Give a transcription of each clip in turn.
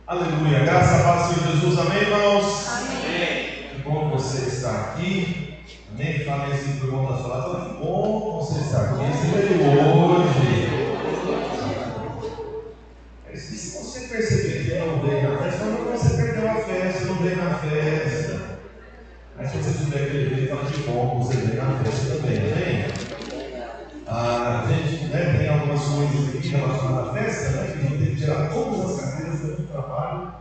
Aleluia. Graças a paz do Senhor Jesus. Amém, irmãos? Amém. Que bom que você está aqui. Amém? Falei assim para o irmão da sua lado. Que bom que você está aqui. Você veio hoje. E se você perceber que não veio na festa, não você perdeu a festa, não veio na festa. Aí se você souber aquele vídeo, fala que bom que você veio na festa também. Amém? Gente, tem algumas coisas aqui relacionadas à festa, que a gente tem que tirar todas as cadeiras do trabalho.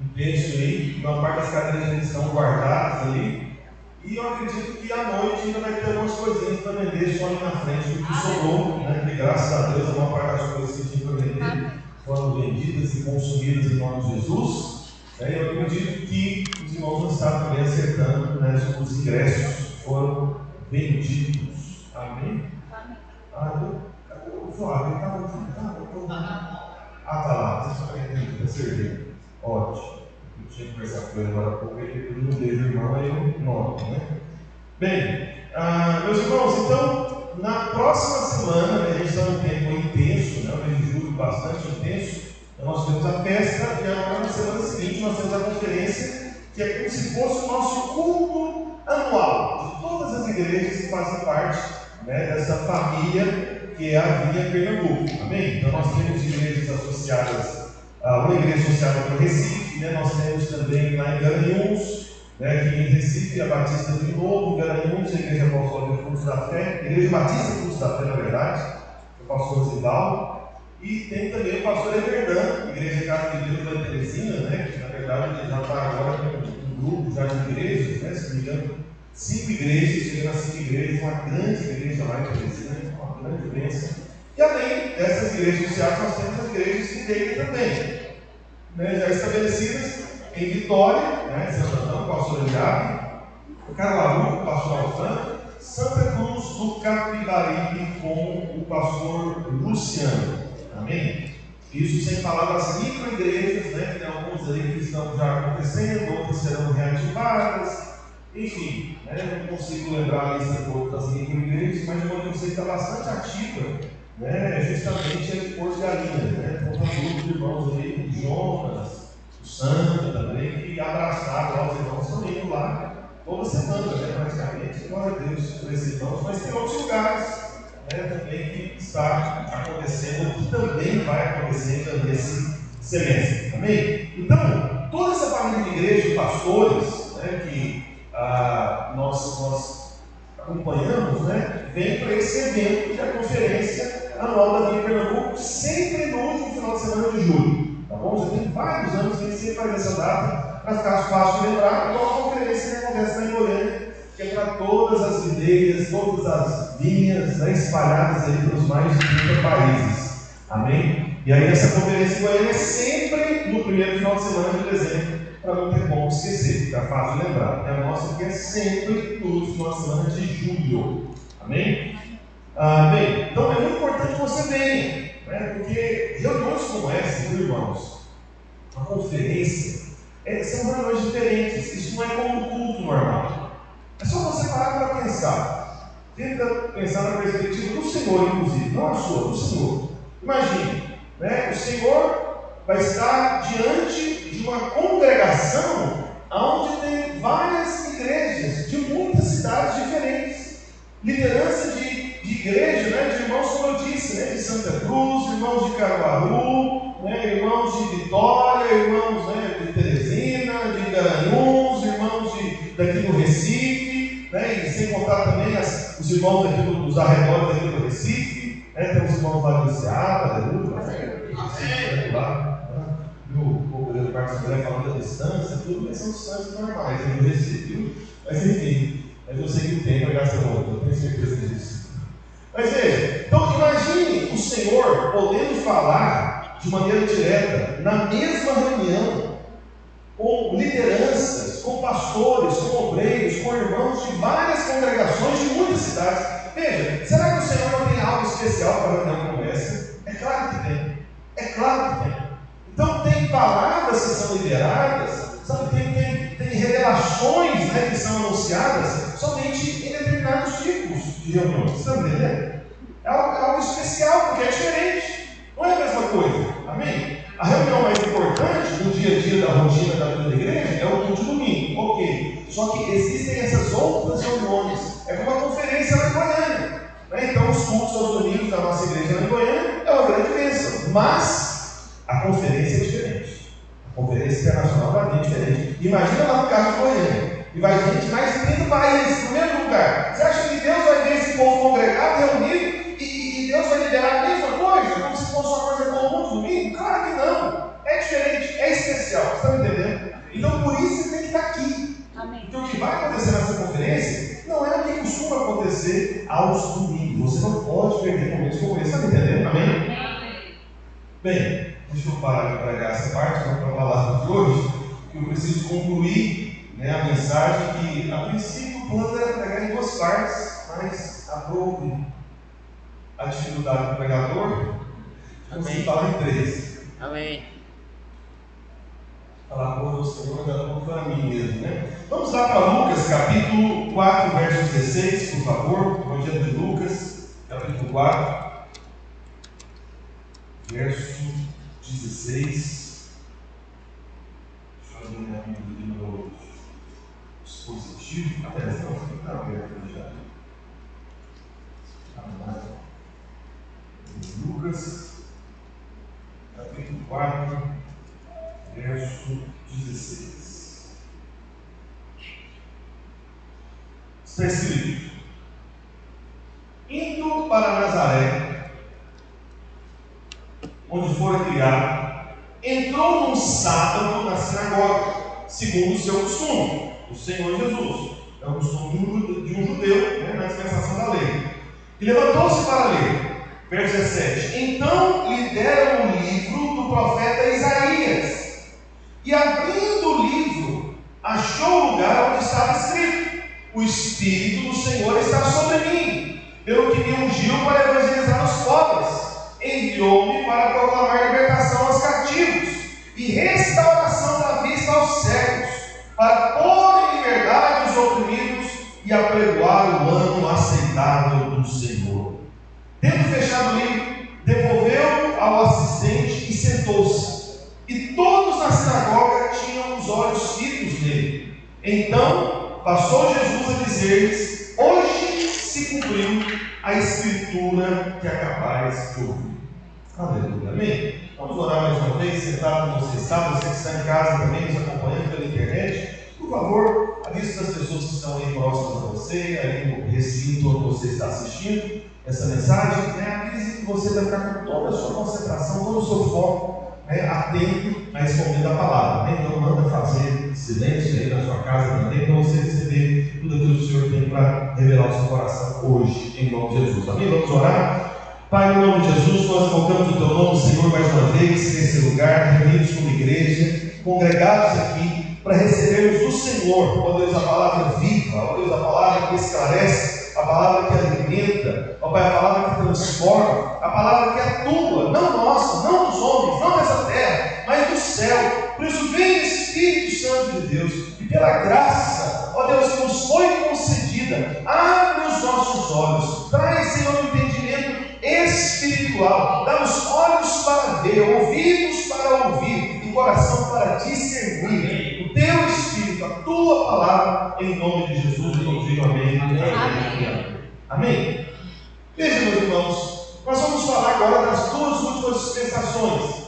Um texto aí, uma parte das cadeiras ainda estão guardadas ali. E eu acredito que à noite ainda vai ter algumas coisinhas para vender só ali na frente do que sobrou, que graças a Deus a maior parte das coisas que tinha para vender foram vendidas e consumidas em nome de Jesus. Eu acredito que os irmãos não estavam também acertando, os ingressos foram vendidos. Amém? O Flávio estava lá, vocês estão acertei. Ótimo. Eu tinha que conversar com ele agora há pouco, ele não teve irmão, aí eu noto, Bem, meus irmãos, então, na próxima semana, a gente está num tempo intenso, um mês de julho bastante intenso, nós temos a festa e agora na semana seguinte nós temos a conferência, que é como se fosse o nosso culto anual de todas as igrejas que fazem parte dessa família que é a Vinha Pernambuco. Amém? Então nós temos igrejas associadas, uma igreja associada para o Recife, nós temos também lá em Garanhuns, que em Recife, a Batista do Novo, em Garanhuns, a Igreja Apostólica Frutos da Fé, a Igreja Batista Frutos da Fé, na verdade, o pastor Zivaldo, e tem também o pastor Everdan, Igreja Casa de Deus da Teresina, que na verdade ele já está agora com um grupo já de igrejas, se não me engano, 5 igrejas, chegando a 5 igrejas, uma grande igreja lá em Teresina, uma grande bênção. E além dessas igrejas sociais, nós temos as igrejas que dele também, já estabelecidas em Vitória, Santo Antônio, pastor Eliabe, Caruaru, pastor Alfran, Santa Cruz do Capibaribe com o pastor Luciano. Amém? Isso sem falar das micro-igrejas, que tem algumas aí que estão já acontecendo, outras serão reativadas, enfim, não consigo lembrar a lista toda das micro-igrejas, mas uma que eu sei que está bastante ativa, é justamente a de Porto Galinha, com um grupo de irmãos ali, o Jonas, o Sandro também, que abraçaram lá os irmãos, estão indo lá toda semana, praticamente, glória a Deus por esses irmãos, mas tem outros lugares também que está acontecendo, que também vai acontecer ainda nesse semestre, amém? Então, toda essa família de igreja, pastores, que nós acompanhamos, vem para esse evento, que é a conferência anual da Vinha Pernambuco, sempre no último final de semana de julho, tá bom? Já tem vários anos que a gente sempre faz essa data, para ficar fácil de lembrar, igual a conferência que acontece lá em Goiânia, que é para todas as videiras, todas as vinhas, espalhadas aí pelos mais de 30 países. Amém? E aí essa conferência em Goiânia é sempre no primeiro final de semana de dezembro, para não ter como esquecer, fica fácil de lembrar. E a nossa aqui é sempre no último final de semana de julho. Amém? Bem, então é muito importante que você venha, porque reuniões como essa, meus irmãos, a conferência, são reuniões diferentes. Isso não é como um culto normal. É só você parar para pensar. Tenta pensar na perspectiva do Senhor, inclusive, não a sua, do Senhor. Imagine, o Senhor vai estar diante de uma congregação onde tem várias igrejas de muitas cidades diferentes. Liderança de igreja, de irmãos, como eu disse, de Santa Cruz, irmãos de Caruaru, irmãos de Vitória, irmãos de Teresina, de Garanhuns, irmãos daqui do Recife, e sem contar também os irmãos daqui dos arredores daqui do Recife, tem os irmãos lá do Ceará, aleluia, lá, o governo Marcos André falando da distância, tudo, mas são distâncias normais do Recife, mas enfim, eu sei que o tempo é gasta muito, eu tenho certeza disso. Mas veja, então imagine o Senhor podendo falar de maneira direta, na mesma reunião, com lideranças, com pastores, com obreiros, com irmãos de várias congregações de muitas cidades. Veja, será que o Senhor não tem algo especial para uma reunião como essa? É claro que tem. É claro que tem. Então tem palavras que são liberadas, sabe? Tem revelações que são anunciadas somente em determinados tipos de reuniões. Você está entendendo? É algo especial, porque é diferente. Não é a mesma coisa. Amém? A reunião mais importante do dia a Só que existem essas outras reuniões. É como uma conferência lá em Goiânia. Né? Então, os cultos aos domingos da nossa igreja lá em Goiânia é uma grande bênção. Mas a conferência é diferente. A conferência internacional vai bem diferente. Imagina lá no caso de Goiânia. E vai gente de mais de 30 países no mesmo lugar. Você acha que Deus vai ver esse povo congregado, reunido, e Deus vai liberar a mesma coisa? Como se fosse uma coisa comum no domingo? Claro que não. É diferente, é especial. Você está me entendendo? Então, por isso você tem que estar aqui. Amém. Então, o que vai acontecer nessa conferência não é o que costuma acontecer aos domingos. Você não pode perder momentos como esse. Está me entendendo? Amém? Amém. Bem, deixa eu parar de pregar essa parte, vamos para a palavra de hoje, que eu preciso concluir a mensagem que, a princípio, o plano era pregar em 2 partes, mas aprove a dificuldade do pregador, consegui falar em 3. Amém. Falar com o Senhor ainda não para mim mesmo, né? Vamos lá para Lucas, capítulo 4, verso 16, por favor. Evangelho de Lucas, capítulo 4, verso 16. Deixa eu ver aqui no meu dispositivo. Aliás, não, está aberto já. Lucas, capítulo 4, verso 16. Está escrito: indo para Nazaré, onde fora criado, entrou num sábado na sinagoga, segundo o seu costume, o Senhor Jesus. É o costume de um judeu, na dispensação da lei. E levantou-se para ler. Verso 17: então lhe deram o livro do profeta Isaías, e abrindo o livro, achou o lugar onde estava escrito: o Espírito do Senhor está sobre mim, pelo que me ungiu para evangelizar os pobres, enviou-me para proclamar libertação aos cativos e restauração da vista aos cegos, para pôr em liberdade os oprimidos e apregoar o ano aceitável do Senhor. Tendo fechado o livro, devolveu ao assistente e sentou-se. E todos na sinagoga tinham os olhos fitos nele. Então passou Jesus a dizer-lhes: hoje se cumpriu a escritura que acabais de ouvir. Aleluia, amém? Vamos orar mais uma vez, sentado como você está. Você que está em casa também nos acompanhando pela internet, por favor, avise das pessoas que estão aí próximas a você, aí no recinto onde você está assistindo essa mensagem, avise que você vai ficar com toda a sua concentração, todo o seu foco, atento a esse momento da palavra. Então manda fazer silêncio aí na sua casa também, para você receber tudo aquilo que o Senhor tem para revelar o seu coração hoje, em nome de Jesus. Amém? Vamos orar. Pai, em nome de Jesus, nós invocamos o Teu nome, Senhor, mais uma vez, nesse lugar, reunidos como igreja, congregados aqui, para recebermos do Senhor, ó Deus, a palavra viva, ó Deus, a palavra que esclarece, a palavra que alimenta, ó Pai, a palavra que transforma, a palavra que atua, não nossa, não dos homens, não dessa terra, mas do céu. Por isso, vem Espírito Santo de Deus, e pela graça, ó Deus, que nos foi concedida, abre os nossos olhos, traz, Senhor, o entendimento espiritual, dá-nos olhos para ver, ouvidos para ouvir e coração para discernir o Teu Espírito, a Tua palavra, em nome de Jesus. E eu digo amém. Amém. Amém. Veja, meus irmãos, nós vamos falar agora das 2 últimas dispensações.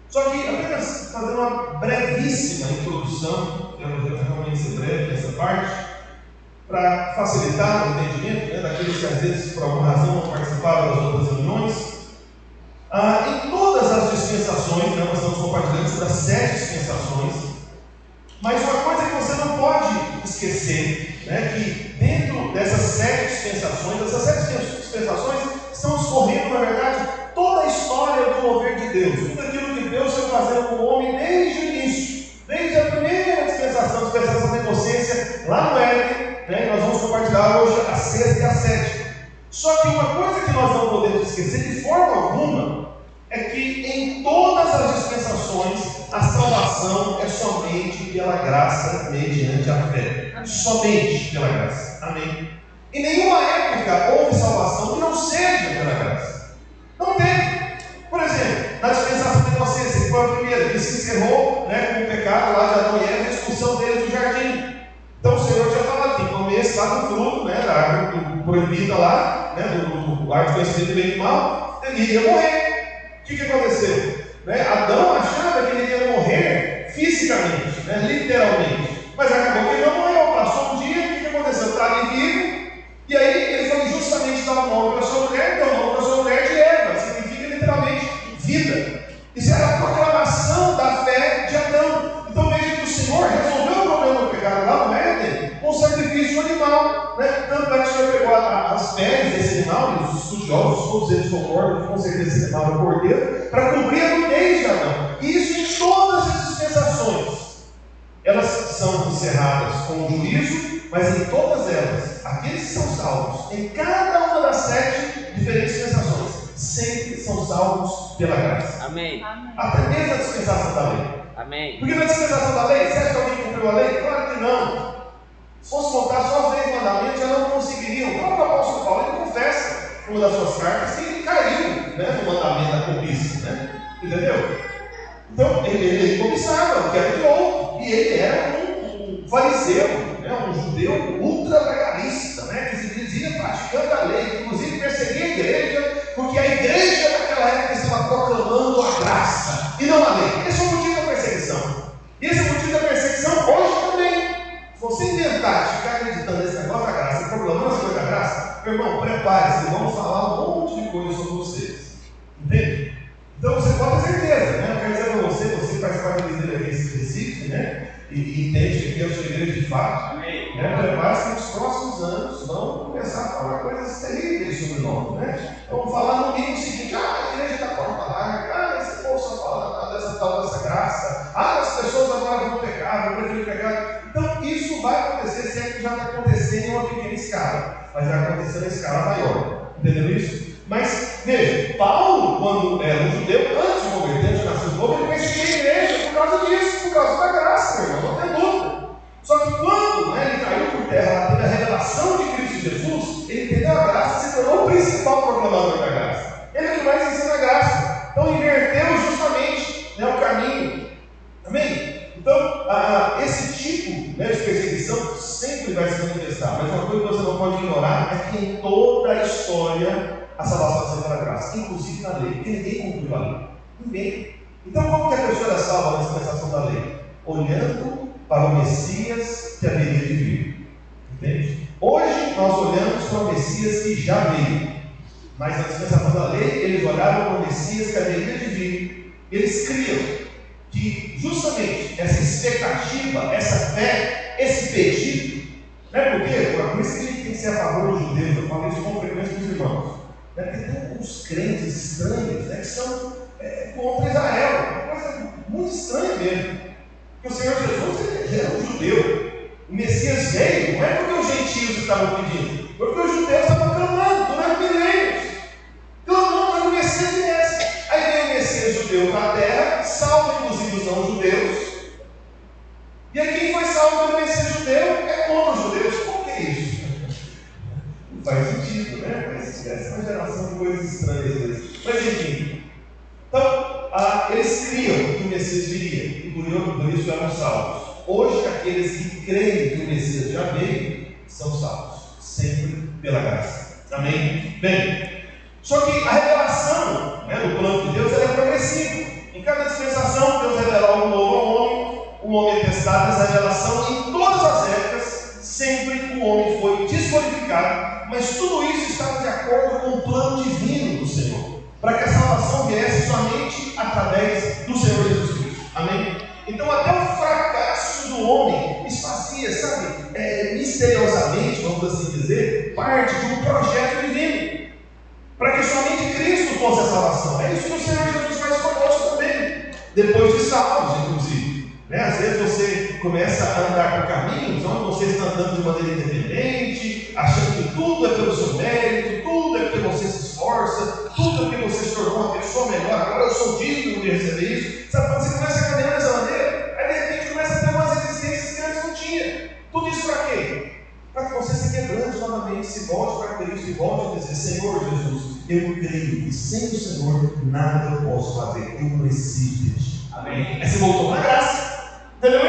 Só que apenas fazendo uma brevíssima introdução, realmente ser breve nessa parte, para facilitar o entendimento daqueles que às vezes por alguma razão não participaram das outras reuniões. Em todas as dispensações, nós estamos compartilhando sobre as 7 dispensações, mas uma coisa que você não pode esquecer, que dentro dessas 7 dispensações, essas 7 dispensações estão escorrendo, na verdade, toda a história do mover de Deus, tudo aquilo que Deus foi fazendo com o homem desde o início, desde a primeira dispensação da inocência, lá no Éden. Nós vamos compartilhar hoje a 6ª e a 7ª. Só que uma coisa que nós não podemos esquecer de forma alguma é que em todas as dispensações a salvação é somente pela graça mediante a fé. Amém. Somente pela graça. Amém. Em nenhuma época houve salvação que não seja pela graça. Não teve. Por exemplo, na dispensação da inocência, que foi a primeira, que se encerrou com o pecado lá de Adão e Eva, a expulsão deles do jardim. passaram o fruto, né, da árvore proibida lá, né, do árvore conhecimento do bem e do mal, ele iria morrer. O que aconteceu? Né? Adão achava que ele ia morrer fisicamente, né, literalmente, mas acabou que ele não morreu. Passou um dia, o que aconteceu? Está ali vivo, e aí ele foi justamente dar o nome para sua mulher, então o nome para sua mulher de Eva, significa literalmente vida. Isso era a proclamação da fé de Adão. Então veja que o Senhor resolveu o problema do pecado lá no Éden com o sacrifício animal, né? Tanto é que o Senhor pegou as peles desse animal, e os estudiosos, todos eles concordam que com certeza esse animal é o cordeiro, para cobrir a nudez de Adão. E isso em todas as dispensações. Elas são encerradas com o juízo, mas em todas elas, aqueles que são salvos, em cada uma das 7 diferentes dispensações, sempre são salvos pela graça. Amém. Até mesmo a dispensação da lei. Amém. Porque na dispensação da lei, você acha que alguém cumpriu a lei? Claro que não. Se fosse contar só os 10 mandamentos, já não conseguiriam. O próprio apóstolo Paulo, ele confessa em uma das suas cartas que ele caiu, né, no mandamento da cobiça, né? Entendeu? Então, ele cobiçava o que era de outro, e ele era um fariseu, né, um judeu ultra-legalista, né, que se dizia praticando a lei, inclusive perseguia a igreja, porque a igreja naquela época estava proclamando a graça e não a lei. Esse é o motivo da perseguição. E esse é o motivo da perseguição hoje também. Se você inventar de ficar acreditando nesse negócio da graça e proclamando as coisas da graça, meu irmão, prepare-se, vamos falar um monte de coisa sobre vocês. Entende? Então você pode ter certeza, né? Eu quero dizer para você, você faz parte da igreja aqui em Recife, né? E entende que aqui é a sua igreja de fato. Né? Prepare-se que nos próximos anos vão começar a falar coisas terríveis sobre nós, né? Vamos falar no mínimo o seguinte: a igreja está porta larga, esse povo só fala dessa tal dessa graça, as pessoas agora vão pecar, vão preferir pecar. Então isso vai acontecer, se é que já está acontecendo em uma pequena escala, mas vai acontecer na escala maior. Entendeu isso? Mas veja, Paulo, quando era um judeu, antes de converter, antes de nascer de novo, ele perseguia a igreja por causa disso, por causa da graça, meu irmão, não tem dúvida. Só que quando, né, ele caiu por terra, teve a revelação de Cristo Jesus, ele entendeu a graça e se tornou o principal proclamador da graça. Ele é que mais ensina a graça. Então inverteu justamente, né, o caminho. Amém? Então, esse tipo, né, de perseguição sempre vai se manifestar, mas uma coisa que você não pode ignorar é que em toda a história a salvação é pela graça, inclusive na lei, porque ninguém cumpriu a lei. Ninguém. Então, como que a pessoa era salva na dispensação da lei? Olhando para o Messias que haveria de vir. Entende? Hoje nós olhamos para o Messias que já veio, mas na dispensação da lei eles olhavam para o Messias que haveria de vir. Eles criam que justamente essa expectativa, essa fé, esse pedido, não é por isso que a gente tem que ser a favor dos judeus. Eu falo isso com frequência com os irmãos. Porque tem uns crentes estranhos, né, que são contra Israel, uma coisa muito estranha mesmo. Porque o Senhor Jesus, ele era um judeu. O Messias veio, não é porque os gentios estavam pedindo, foi porque os judeus estavam clamando durante milênios, clamando para que o Messias viesse. Aí veio o Messias judeu para a terra, salvo inclusive os não-judeus. E aí quem foi salvo pelo Messias judeu é contra os judeus. Por que isso? Não faz sentido, né? Mas essa é uma geração de coisas estranhas às vezes. Mas enfim. Então, eles criam que o Messias viria, e por isso eram salvos. Hoje, aqueles que creem que o Messias já veio, são salvos, sempre pela graça. Amém? Bem, só que a revelação, né, do plano de Deus, ela é progressiva. Em cada dispensação, Deus revela algo novo ao homem, o homem é testado essa revelação, e em todas as épocas, sempre o homem foi desqualificado, mas tudo isso estava de acordo com o plano divino do Senhor, para que a salvação viesse somente através do Senhor Jesus Cristo. Amém? Então até o fracasso do homem fazia, sabe, misteriosamente, vamos assim dizer, parte de um projeto divino, para que somente Cristo fosse a salvação. É isso que o Senhor Jesus faz conosco também, depois de salvos, inclusive. Às vezes você começa a andar por caminhos onde você está andando de maneira independente, achando que tudo é pelo seu mérito, tudo é porque você se esforça, tudo é porque você se tornou uma pessoa melhor, agora eu sou digno de receber isso. Sabe, quando você começa a caminhar dessa maneira, aí de repente começa a ter umas existências que antes não tinha. Tudo isso para quê? Para que você se quebrante novamente, se volte para Cristo e volte a dizer: Senhor Jesus, eu creio que sem o Senhor nada eu posso fazer, eu preciso de Ti. Amém? Aí você voltou para a graça. Entendeu?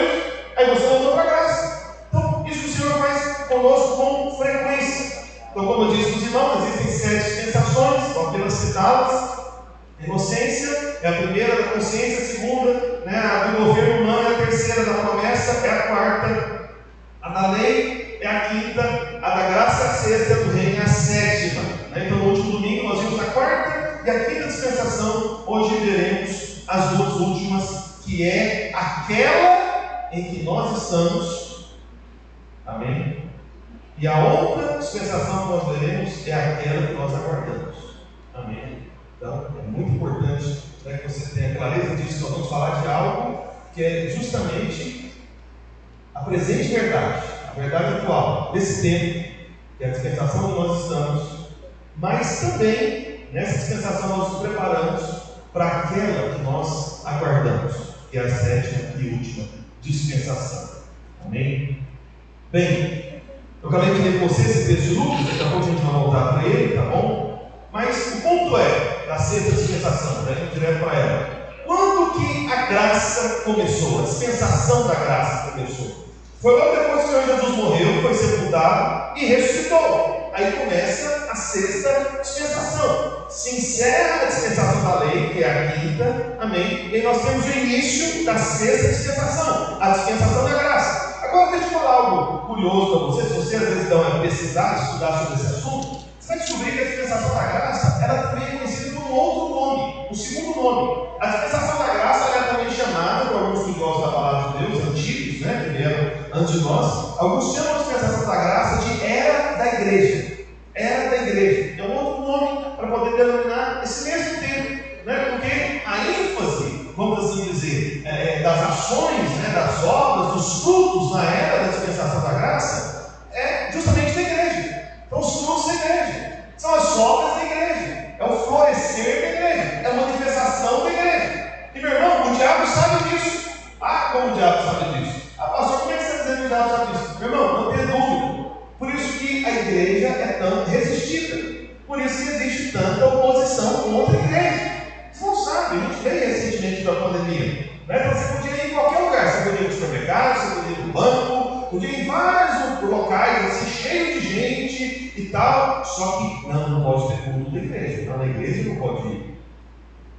Aí você voltou para a graça. Então, isso que o Senhor faz conosco com frequência. Então, como eu disse para os irmãos, existem 7 dispensações, vou apenas citá-las. A inocência é a primeira da consciência, a segunda, a do governo humano é a terceira da promessa, é a quarta. A da lei é a quinta, a da graça é a sexta, do reino é a sétima. Então, no último domingo, nós vimos a quarta e a quinta dispensação. Hoje veremos as duas últimas, que é aquela em que nós estamos. Amém? E a outra dispensação que nós veremos é aquela que nós aguardamos. Amém? Então, é muito importante que você tenha clareza disso, que nós vamos falar de algo que é justamente a presente verdade, a verdade atual, desse tempo, que é a dispensação que nós estamos, mas também, nessa dispensação, nós nos preparamos para aquela que nós aguardamos, que é a sétima e última dispensação. Amém? Bem, eu acabei de ler com vocês esse texto de Lucas, daqui a pouco a gente vai voltar para ele, tá bom? Mas o ponto é, da sexta dispensação, indo direto para ela. Quando que a graça começou? A dispensação da graça começou? Foi logo depois que o Senhor Jesus morreu, foi sepultado e ressuscitou. Aí começa a sexta dispensação. Se encerra a dispensação da lei, que é a quinta, amém? E aí nós temos o início da sexta dispensação, a dispensação da graça. Agora deixa eu falar algo curioso para vocês. Se vocês às vezes dão a pesquisar, estudar sobre esse assunto, você vai descobrir que a dispensação da graça, ela também é conhecida por um outro nome, um segundo nome. A dispensação da graça, ela é também chamada por alguns estudiosos da palavra de Deus, antigos, que vieram antes de nós, alguns chamam a dispensação da graça de era da igreja. Era da igreja. É um outro nome para poder denominar esse mesmo tempo, porque a ênfase, vamos assim dizer, das ações, das obras, dos frutos na era da dispensação da graça, é justamente da igreja. Então, os frutos da igreja são as obras da igreja, é o florescer da igreja, é a manifestação da igreja. E meu irmão, o diabo sabe disso. Ah, como o diabo sabe disso? Ah, pastor, como é que você está dizendo que o diabo sabe disso? Meu irmão, não tenha dúvida. Por isso que a igreja é tão resistida. Por isso que existe tanta oposição contra a igreja. Você não sabe, a gente veio recentemente da pandemia. Então você podia ir em qualquer lugar. Você podia ir no supermercado, você podia ir no banco, podia ir em vários locais, assim, cheio de gente e tal. Só que não pode ter culto da igreja. Não, na igreja não pode ir.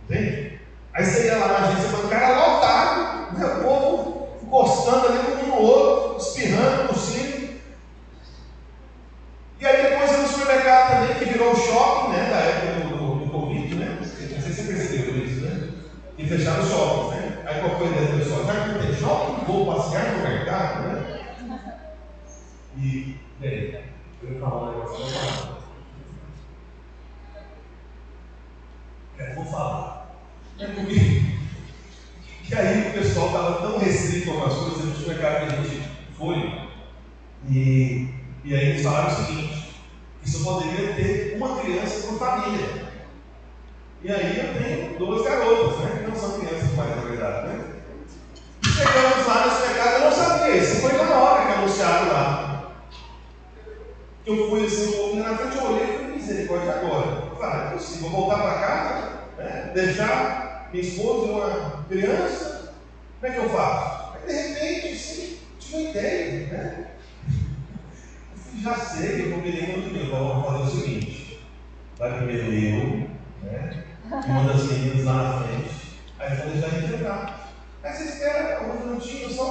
Entende? Aí você ia lá na agência bancária, lotado, o povo encostando ali um no outro, espirrando, tossindo. E aí depois no supermercado também, que virou o shopping, da época do Covid, Não sei se você percebeu isso, E fecharam os shoppings, Aí qual foi a ideia do pessoal? Já que não tem shopping, vou passear no mercado, E, bem, eu ia falar um negócio vou falar. E aí o pessoal estava tão restrito a algumas coisas no supermercado que a gente foi. E aí eles falaram o seguinte, que só poderia ter uma criança por família. E aí eu tenho 2 garotas, que não são crianças mais, na verdade, E chegamos lá no supermercado, eu não sabia, isso foi na hora que anunciaram lá. Eu fui assim, um pouco na frente, eu olhei e falei, misericórdia agora. Eu falei, é possível, vou voltar para casa, deixar minha esposa e uma criança, como é que eu faço? Aí de repente, assim, tive uma ideia, Já sei, eu combinei muito bem. Vamos fazer o seguinte: vai primeiro eu, e uma das meninas lá na frente, aí vou deixar a gente entrar. Aí você espera alguns minutinhos, só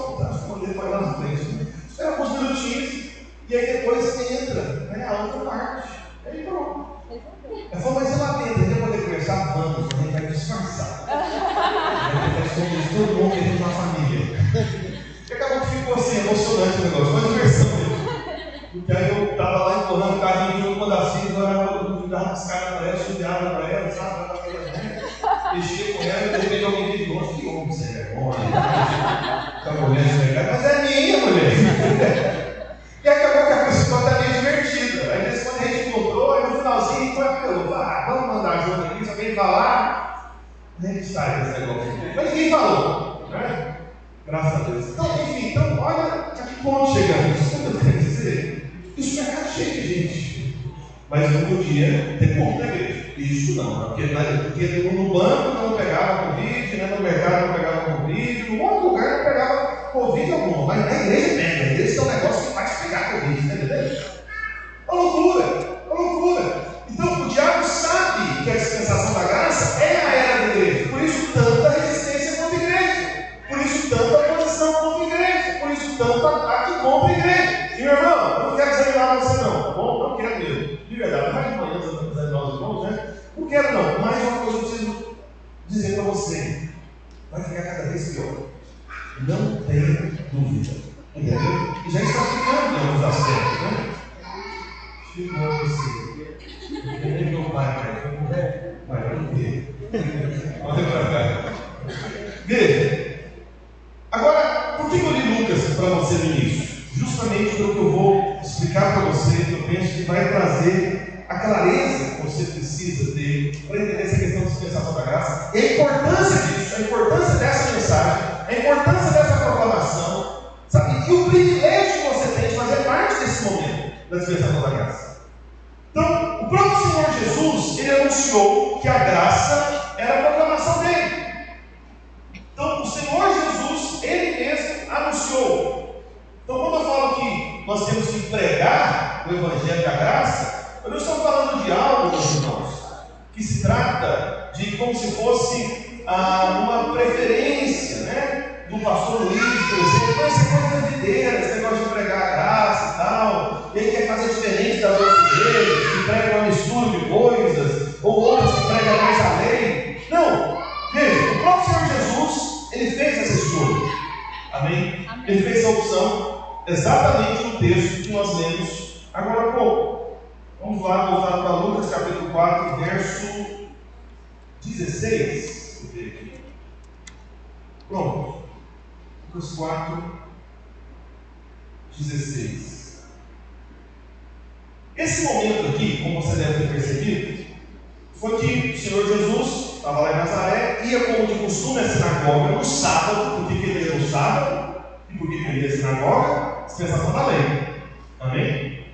poder para lá na frente. Espera alguns minutinhos, e aí depois entra a outra parte. Aí pronto. Eu falo, mas ela tenta, a gente vai poder conversar? Vamos, a gente vai disfarçar. A gente vai esconder todo mundo que a gente tem uma família. E acabou que ficou assim, emocionante o negócio, uma diversão mesmo. Porque aí eu estava lá empurrando o carrinho de uma das filhas, eu dava umas caras para ela, estudiava para ela, sabe? Mexia com ela e de repente alguém de longe, que homem sem vergonha. Essa mulher sem vergonha, mas é minha mulher. E acabou que a coisa ficou até meio divertida. Aí depois quando a gente encontrou, aí no finalzinho foi apelou, vamos mandar junto aqui, se alguém falar, nem sai desse negócio. Mas ninguém falou, Graças a Deus. Então, enfim, olha a que ponto chegamos. Sabe o que eu quero dizer? Isso é cheio de gente. Mas não podia ter ponto na igreja. Isso não, porque no banco não pegava Covid, no mercado não pegava Covid, no outro lugar não pegava Covid alguma. Mas na igreja pega. A igreja é um negócio que faz pegar Covid, você não, tá bom? Não quero mesmo. De verdade, mais de manhã, apesar de nós irmãos, né? Não quero não. Mais uma coisa eu preciso dizer para você. Vai ficar cada vez pior. Não tenha dúvida. Entendeu? E já está ficando em alguns aspectos, né? Fico com você. Não nem meu pai, vai não ver. Olha para cá. Veja. Agora, por que eu li Lucas para você no início? Justamente pelo que eu vou explicar para você, que eu penso que vai trazer a clareza que você precisa ter para entender essa questão de dispensação da graça e a importância disso, a importância dessa mensagem, a importância dessa proclamação, sabe? E o privilégio que você tem de fazer parte desse momento da dispensação da graça. Então, o próprio Senhor Jesus, ele anunciou que a graça era a proclamação dele. Então, o Senhor Jesus, ele mesmo anunciou. Então, quando eu falo que nós temos que pregar o Evangelho da Graça, eu não estou falando de algo, meus irmãos, que se trata de como se fosse uma preferência, né? Do pastor Luiz, por exemplo. Mas isso é coisa videira, esse negócio de pregar a graça e tal. E ele quer fazer diferente das outras igrejas, que pregam uma mistura de coisas, ou outras que pregam mais a lei. Não! Veja, o próprio Senhor Jesus, ele fez essa escolha. Amém? Ele fez essa opção exatamente no texto que nós lemos agora há pouco. Vamos lá, voltar para Lucas capítulo 4, verso 16. Deixa eu ver aqui. Pronto. Lucas 4, 16. Esse momento aqui, como você deve ter percebido, foi que o Senhor Jesus estava lá em Nazaré, ia como de costume à sinagoga no sábado. Por que ele ia no sábado? E por que ele ia à sinagoga? Dispensação da lei. Amém?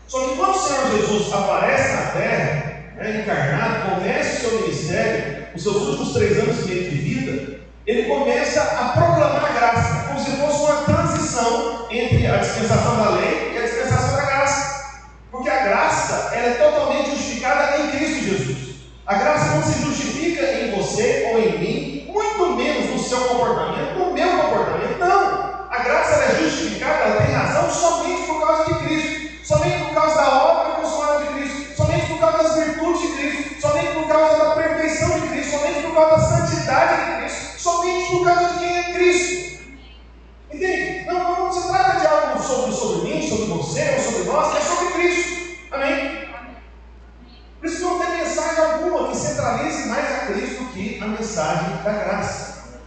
Só que quando o Senhor Jesus aparece na terra, encarnado, começa o seu ministério, os seus últimos 3 anos e meio de vida, ele começa a proclamar a graça, como se fosse uma transição entre a dispensação da lei e a dispensação da graça. Porque a graça, ela é totalmente justificada em Cristo Jesus. A graça não se justifica em você ou em mim, muito menos no seu comportamento, no meu comportamento, não. A graça ela é justificada, ela tem razão somente por causa de Cristo, somente por causa da obra consumada de Cristo, somente por causa das virtudes de Cristo, somente por causa da perfeição de Cristo, somente por causa da santidade de Cristo, somente por causa de quem é Cristo. Entende? Não se trata de algo sobre mim, sobre você ou sobre nós, é sobre Cristo. Amém? Por isso que não tem mensagem alguma que centralize mais a Cristo que a mensagem da graça.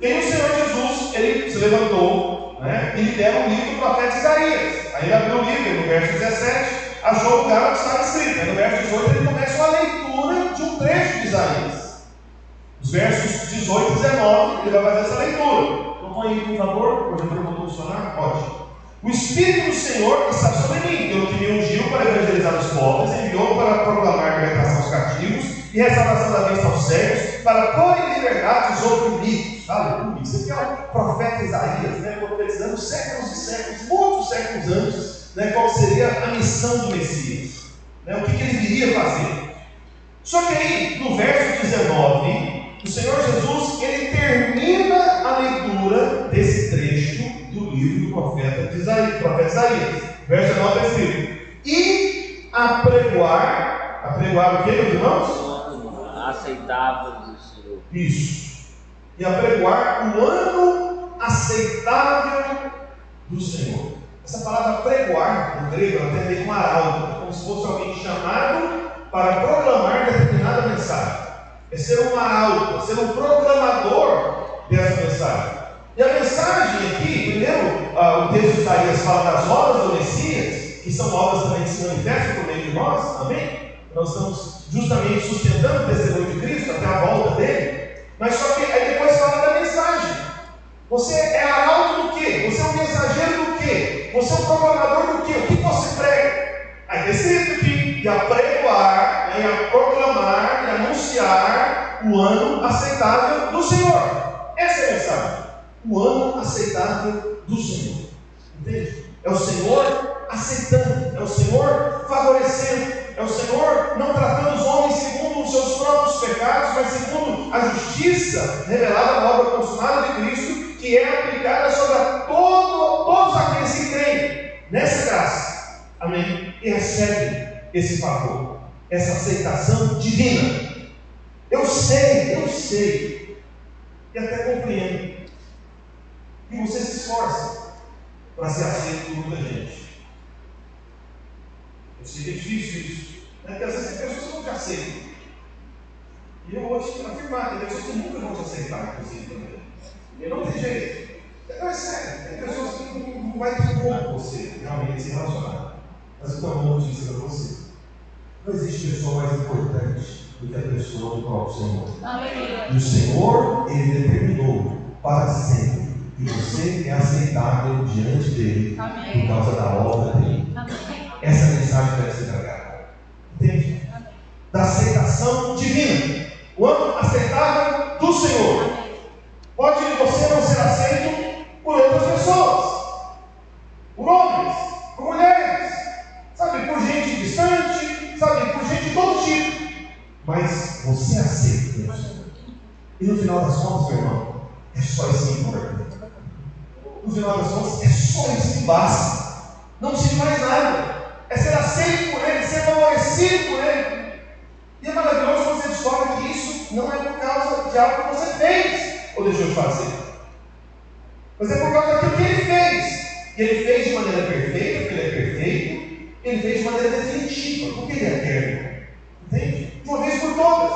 E aí o Senhor Jesus, ele se levantou, e lhe deram o livro do profeta Isaías. Aí ele abriu o livro, no verso 17, achou o lugar onde estava escrito. Aí no verso 18 ele começa uma leitura de um trecho de Isaías. Os versos 18 e 19, ele vai fazer essa leitura. Então põe aí, por favor, o projetor não funcionar? Pode. O Espírito do Senhor está sobre mim, pelo que me ungiu para evangelizar os pobres, enviou para proclamar libertação aos cativos e restauração da vista aos cegos, para pôr em liberdade os oprimidos. Aleluia! Isso aqui é o profeta Isaías, profetizando séculos e séculos, muitos séculos antes, qual seria a missão do Messias, o que ele viria fazer. Só que aí, no verso 19, o Senhor Jesus, ele termina a leitura desse trecho do livro do profeta Isaías. Verso 19 é escrito: e apregoar o que, meus irmãos? Aceitável do Senhor. Isso. E apregoar o ano aceitável do Senhor. Essa palavra pregoar, no grego, ela tem a ver com arauto, como se fosse alguém chamado para proclamar determinada mensagem. É ser um arauto, é ser um proclamador dessa mensagem. E a mensagem aqui, primeiro, o texto de Isaías fala das obras do Messias, que são obras também que se manifestam por meio de nós, amém? Nós estamos justamente sustentando o testemunho de Cristo até a volta dele. Mas só que aí depois fala da mensagem. Você é arauto do quê? Você é um mensageiro do quê? Você é um proclamador do quê? O que você prega? Aí está escrito aqui, e a pregoar, e a proclamar, e anunciar o ano aceitável do Senhor. Essa é a mensagem. O ano aceitável do Senhor. Entende? É o Senhor aceitando, é o Senhor favorecendo, é o Senhor não tratando os homens segundo os seus próprios pecados, mas segundo a justiça revelada na obra consumada de Cristo, que é aplicada sobre todos aqueles que creem nessa graça. amém, e recebe esse favor, essa aceitação divina. Eu sei, e até compreendo, que você se esforça para ser aceito por muita gente. Eu sei que é difícil isso, né? Porque às vezes tem pessoas que não te aceitam. E eu vou te afirmar, tem pessoas que nunca vão te aceitar, inclusive, também. E não tem jeito. Não, é sério, tem pessoas que não vai ter como você realmente se relacionar. Mas eu tenho uma notícia para você. Não existe pessoa mais importante do que a pessoa do próprio Senhor. Amém. E o Senhor, Ele determinou para sempre que você é aceitável diante dEle. Amém. Por causa da obra dEle. Amém. Essa mensagem deve ser pregada. Entende? Amém. Da aceitação divina. O ano aceitável do Senhor. Amém. Pode você não ser aceito por outras pessoas, por homens, por mulheres, sabe, por gente distante, sabe, por gente de todo tipo. Mas você aceita Deus. E no final das contas, meu irmão, é só isso que importa. No final das contas, é só isso que basta. Não precisa de mais nada. É ser aceito por Ele, ser favorecido por Ele. E é maravilhoso quando você descobre que isso não é por causa de algo que você fez ou deixou de fazer, mas é por causa daquilo que Ele fez. E Ele fez de maneira perfeita, porque Ele é perfeito. Ele fez de maneira definitiva, porque Ele é eterno. Entende? De uma vez por todas.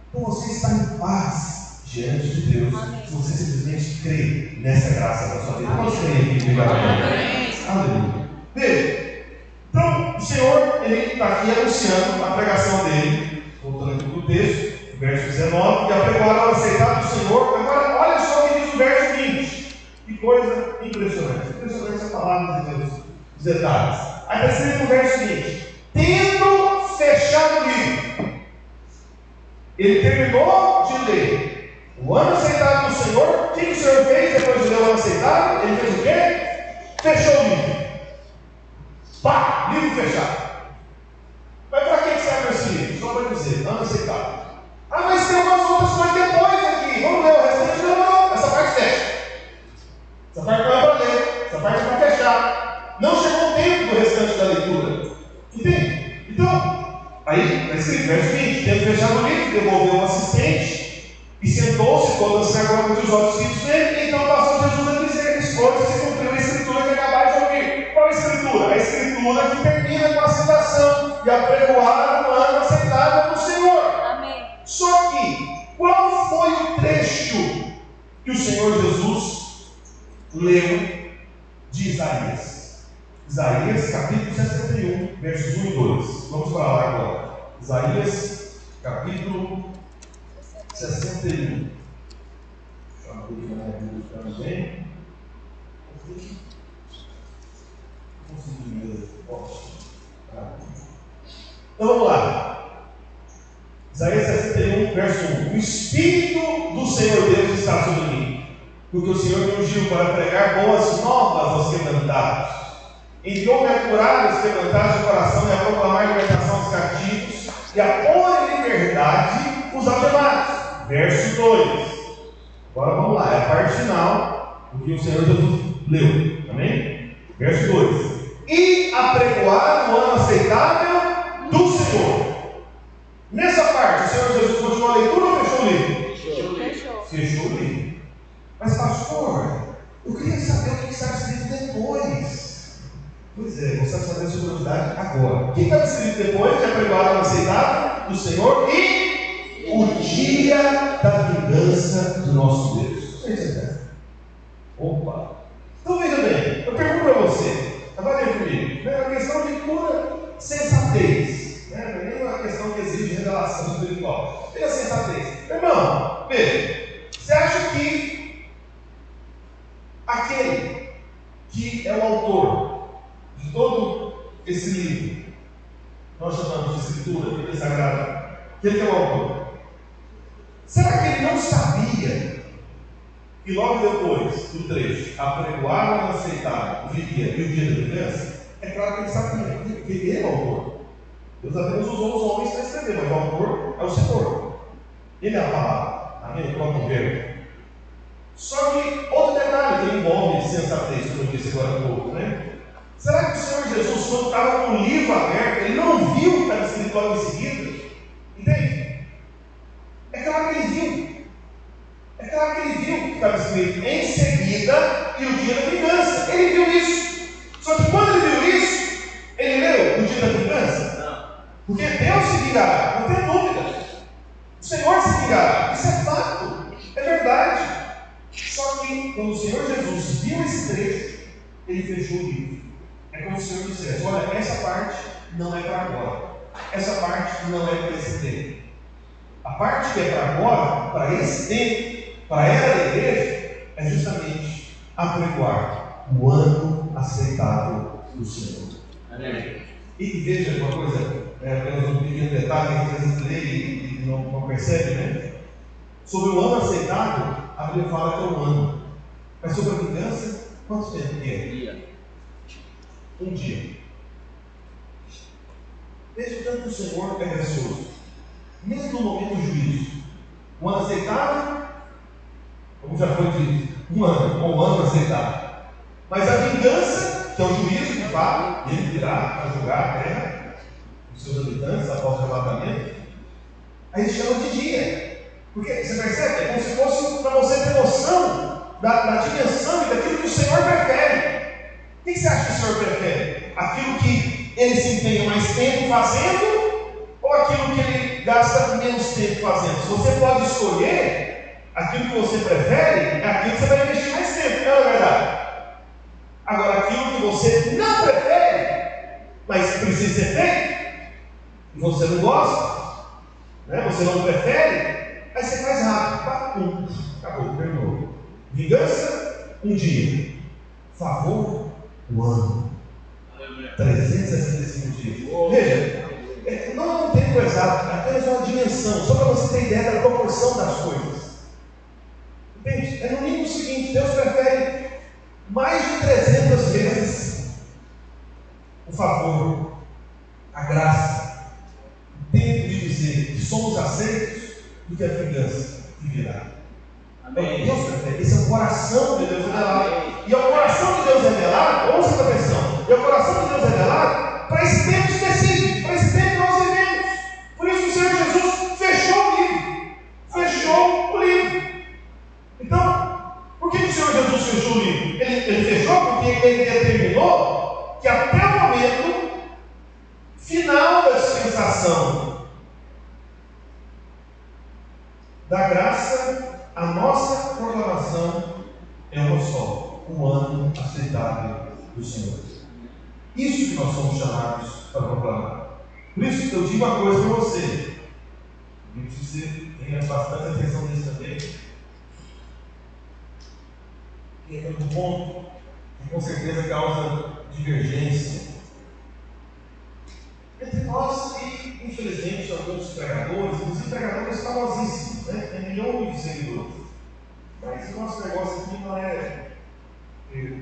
Então você está em paz diante de Deus. Amém. Se você simplesmente crê nessa graça da sua vida. Vamos crer aqui, obrigado. Aleluia. Veja. Então, o Senhor, Ele está aqui anunciando a pregação dele, voltando aqui para o texto, verso 19, e a pregoaram aceitar do Senhor. Agora, olha só o que diz o verso 20. Que coisa impressionante. Impressionante a palavra de Deus, os detalhes. Aí está escrito no verso 20: tendo fechado o livro, ele terminou de ler o ano aceitável do Senhor. O que o Senhor fez depois de ler o ano aceitável? Ele fez o quê? Fechou o livro. Pá, livro fechado. Mas para que serve esse livro? Só para dizer, ano aceitável. Ah, mas tem umas outras coisas depois aqui. Vamos ler o restante? Não. Essa parte fecha. Essa parte não é para ler. Essa parte é para fechar. Não chegou o tempo do restante da leitura. Entende? Então, aí está escrito, verso 20: tendo fechado o livro, devolveu o assistente e sentou-se todas as sinagogas dos olhos fixos nele. Então passou Jesus a dizer-lhes coisas e se cumpriu a escritura que acabaram de ouvir. Qual a escritura? A escritura que termina com a citação: e apregoaram o ano aceitável do Senhor. Amém. Só que, qual foi o trecho que o Senhor Jesus leu de Isaías? Isaías capítulo 61, versos 1 e 2. Vamos para lá agora. Isaías capítulo 61. Deixa eu abrir na minha Bíblia também. Então vamos lá. Isaías 61, verso 1. O Espírito do Senhor Deus está sobre mim, porque o Senhor me ungiu para pregar boas novas aos quebrantados. Enviou-me a curar os quebrantados de coração e a proclamar a libertação aos cativos e a pôr em liberdade os algemados. Verso 2. Agora vamos lá, é a parte final do que o Senhor Jesus leu. Amém? Verso 2. E apregoar o ano aceitável do Senhor. Nessa parte, o Senhor Jesus continuou a leitura ou fechou o livro? Fechou. Fechou o livro. Mas pastor, eu queria saber o que está escrito depois. Pois é, você vai saber a sua curiosidade agora. O que está escrito depois de apregoar o ano aceitável do Senhor e o dia da vingança do nosso Deus? Opa! Então veja bem, eu pergunto para você, trabalhe comigo, é uma questão de pura sensatez, não é nem uma questão que exige revelação espiritual, pura sensatez. Meu irmão, veja, você acha que aquele que é o autor de todo esse livro, nós chamamos de Escritura, Bíblia Sagrada, aquele que é o autor, será que ele não sabia que logo depois do trecho, apregoaram e aceitaram viria e o dia da vingança? É claro que ele sabia, porque ele é o autor. Deus apenas usou os homens para escrever, mas o autor é o Senhor. Ele é a palavra, amém? O próprio verbo. Só que outro detalhe que envolve sensatez, como eu disse agora há pouco, né? Será que o Senhor Jesus quando estava com o livro aberto, ele não viu o que estava escrito logo em seguida. Entende? É claro que ele viu. É claro que ele viu o que estava escrito em seguida e o dia da vingança. Ele viu isso. Só que quando ele viu isso, ele leu o dia da vingança? Não. Porque Deus se vingará, não tem dúvida. O Senhor se vingará. Isso é fato. É verdade. Só que quando o Senhor Jesus viu esse trecho, ele fechou o livro. É como se o Senhor dissesse: olha, essa parte não é para agora. Essa parte não é para esse tempo. A parte que é para agora, para esse tempo, para a era da igreja, é justamente apregoar o ano aceitável do Senhor. Amém. E veja uma coisa, apenas um pequeno detalhe que às vezes lê e não percebe, né? Sobre o ano aceitável, a Bíblia fala que é um ano. Mas sobre a vingança, quanto tempo que é? Um dia. Veja o tanto que o Senhor é gracioso. Mesmo no momento do juízo, um ano aceitável, como já foi dito, um ano aceitável. Mas a vingança, que é o juízo que fala, ele virá para julgar a terra, os seus habitantes, após o arrebatamento, aí ele chama de dia. Porque você percebe? É como se fosse para você ter noção da dimensão e daquilo que o Senhor prefere. O que você acha que o Senhor prefere? Aquilo que ele se empenha mais tempo fazendo ou aquilo que ele gasta menos tempo fazendo? Se você pode escolher, aquilo que você prefere é aquilo que você vai investir mais tempo, não é verdade? Agora, aquilo que você não prefere, mas precisa ser feito, e você não gosta, né? Você não prefere, aí você faz rápido, acabou, terminou. Vingança, um dia. Favor, um ano. 365 dias. Veja, não é um tempo exato, é apenas uma dimensão, só para você ter ideia da proporção das coisas. Entende? É no mínimo o seguinte: Deus prefere mais de 300 vezes o favor, a graça, o tempo de dizer que somos aceitos, do que a vingança que virá. Amém. Deus prefere. Esse é o coração de Deus revelado. E é o coração de Deus revelado, ouça essa atenção, é o coração de Deus revelado para esse tempo específico, para esse tempo que nós vivemos. Por isso que o Senhor Jesus fechou o livro. Fechou o livro. Então, por que o Senhor Jesus fechou o livro? Ele fechou porque ele determinou que até o momento final da dispensação da graça, a nossa proclamação é uma só: um ano aceitável do Senhor. Isso que nós somos chamados para proclamar. Por isso eu digo uma coisa para você, e que você tenha bastante atenção nisso também, que é um ponto que com certeza causa divergência entre nós e, infelizmente, alguns pregadores. Os pregadores famosíssimos, né? Tem milhões de seguidores. Mas o nosso negócio aqui não é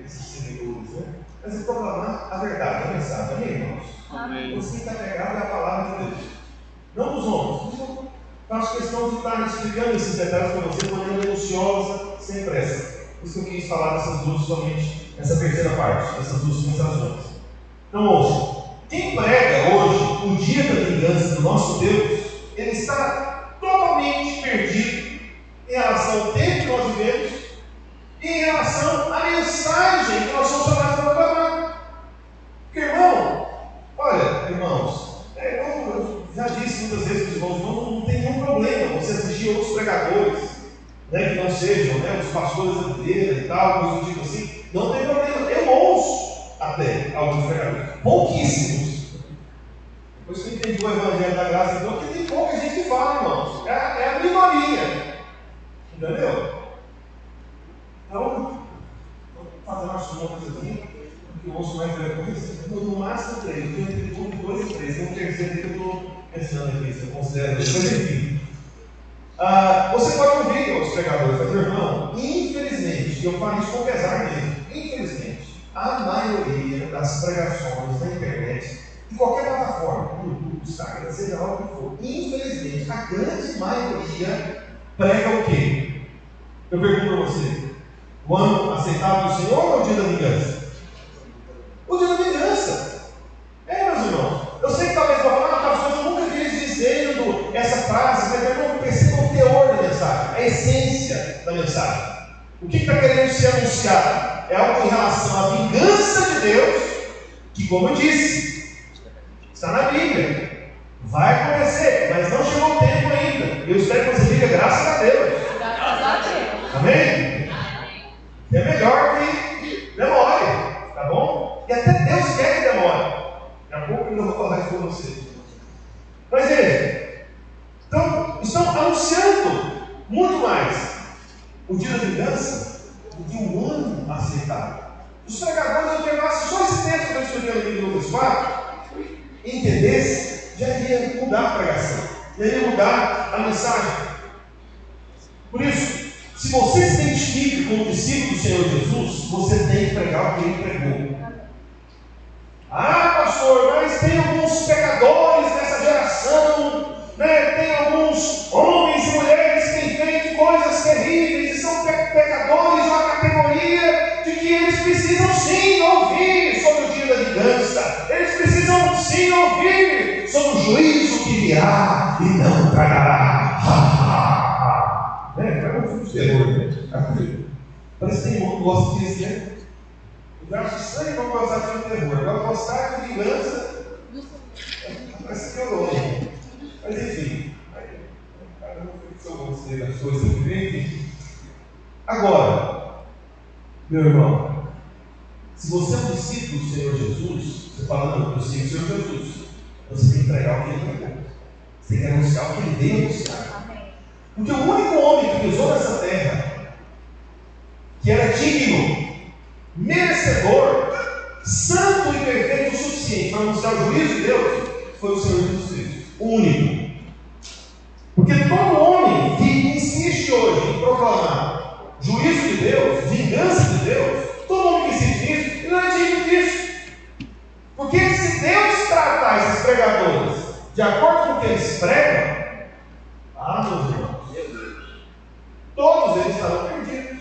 esses seguidores, né? Mas é proclamar a verdade, a mensagem. Amém, irmãos? Amém. Você tem que estar pegado à palavra de Deus. Não dos homens. Faço questão de estar explicando esses detalhes para você de maneira minuciosa, sem pressa. Por isso que eu quis falar dessas duas, somente essa terceira parte, dessas duas mensagens. Então, ouça. Quem prega hoje o dia da vingança do nosso Deus, ele está totalmente perdido em relação ao tempo que nós vivemos e em relação à mensagem que nós somos chamados para proclamar. Porque, irmão, olha, irmãos, eu já disse muitas vezes para os irmãos, não tem nenhum problema você assistir outros pregadores, né, que não sejam, né, os pastores da igreja e tal, coisas do tipo assim. Não tem problema, eu ouço até alguns pregadores, pouquíssimos. Depois que eu entendi o Evangelho da Graça, então, que tem pouca gente que fala, irmãos. É a minoria. Entendeu? Então, fazendo as contas aqui, que eu ouço mais frequência, no máximo 3. Eu tenho entre 2 e 3. Tem um terceiro que eu estou pensando aqui, se eu considero. Mas enfim. Você pode ouvir os pregadores, mas, irmão, infelizmente, eu falo isso com pesar mesmo, infelizmente, a maioria das pregações na internet, em qualquer plataforma, no YouTube, Instagram, seja lá o que for, infelizmente, a grande maioria prega o quê? Eu pergunto para você: o ano aceitável do Senhor ou o dia da vingança? O dia da vingança. que, como eu disse, está na Bíblia. Vai acontecer, mas não chegou o tempo ainda. Eu espero que você diga graças a Deus. Graças a Deus. Amém? É melhor que demore, tá bom? E até Deus quer que demore. Daqui a pouco eu vou falar isso com você. Mas veja, então, estão anunciando muito mais o dia da vingança do que o ano aceitável. Os pregadores observassem só esse texto que eu escrevi no livro de Lucas 4 e entendesse, já iria mudar a pregação, já iria mudar a mensagem. Por isso, se você se identifica como discípulo do Senhor Jesus, você tem que pregar o que ele pregou. Ah, pastor, mas tem alguns pecadores nessa geração, né? Tem alguns homens e mulheres que têm feito coisas terríveis e são pecadores de uma categoria de que eles precisam sim ouvir sobre o dia da vingança. Eles precisam sim ouvir sobre o juízo que virá e não tragará. Pega um filme de terror, né? Parece que tem um que gosta disso, né? Eu acho estranho quando gostar de filme de terror. Agora gostar de vingança, parece que eu não. Mas enfim, cada um tem as coisas diferentes. Agora, meu irmão, se você é um discípulo do Senhor Jesus, você fala, não, eu sigo o Senhor Jesus. Você tem que pregar o que ele pregou. Você tem que anunciar o que ele veio anunciar. Porque o único homem que pisou nessa terra, que era digno, merecedor, santo e perfeito o suficiente para anunciar o juízo de Deus, foi o Senhor Jesus Cristo. O único. Porque todo homem que insiste hoje em proclamar juízo de Deus, vingança de Deus, todo homem que insiste nisso, ele não é digno disso. Porque se Deus tratar esses pregadores de acordo com o que eles pregam, meus irmãos, todos eles estarão perdidos.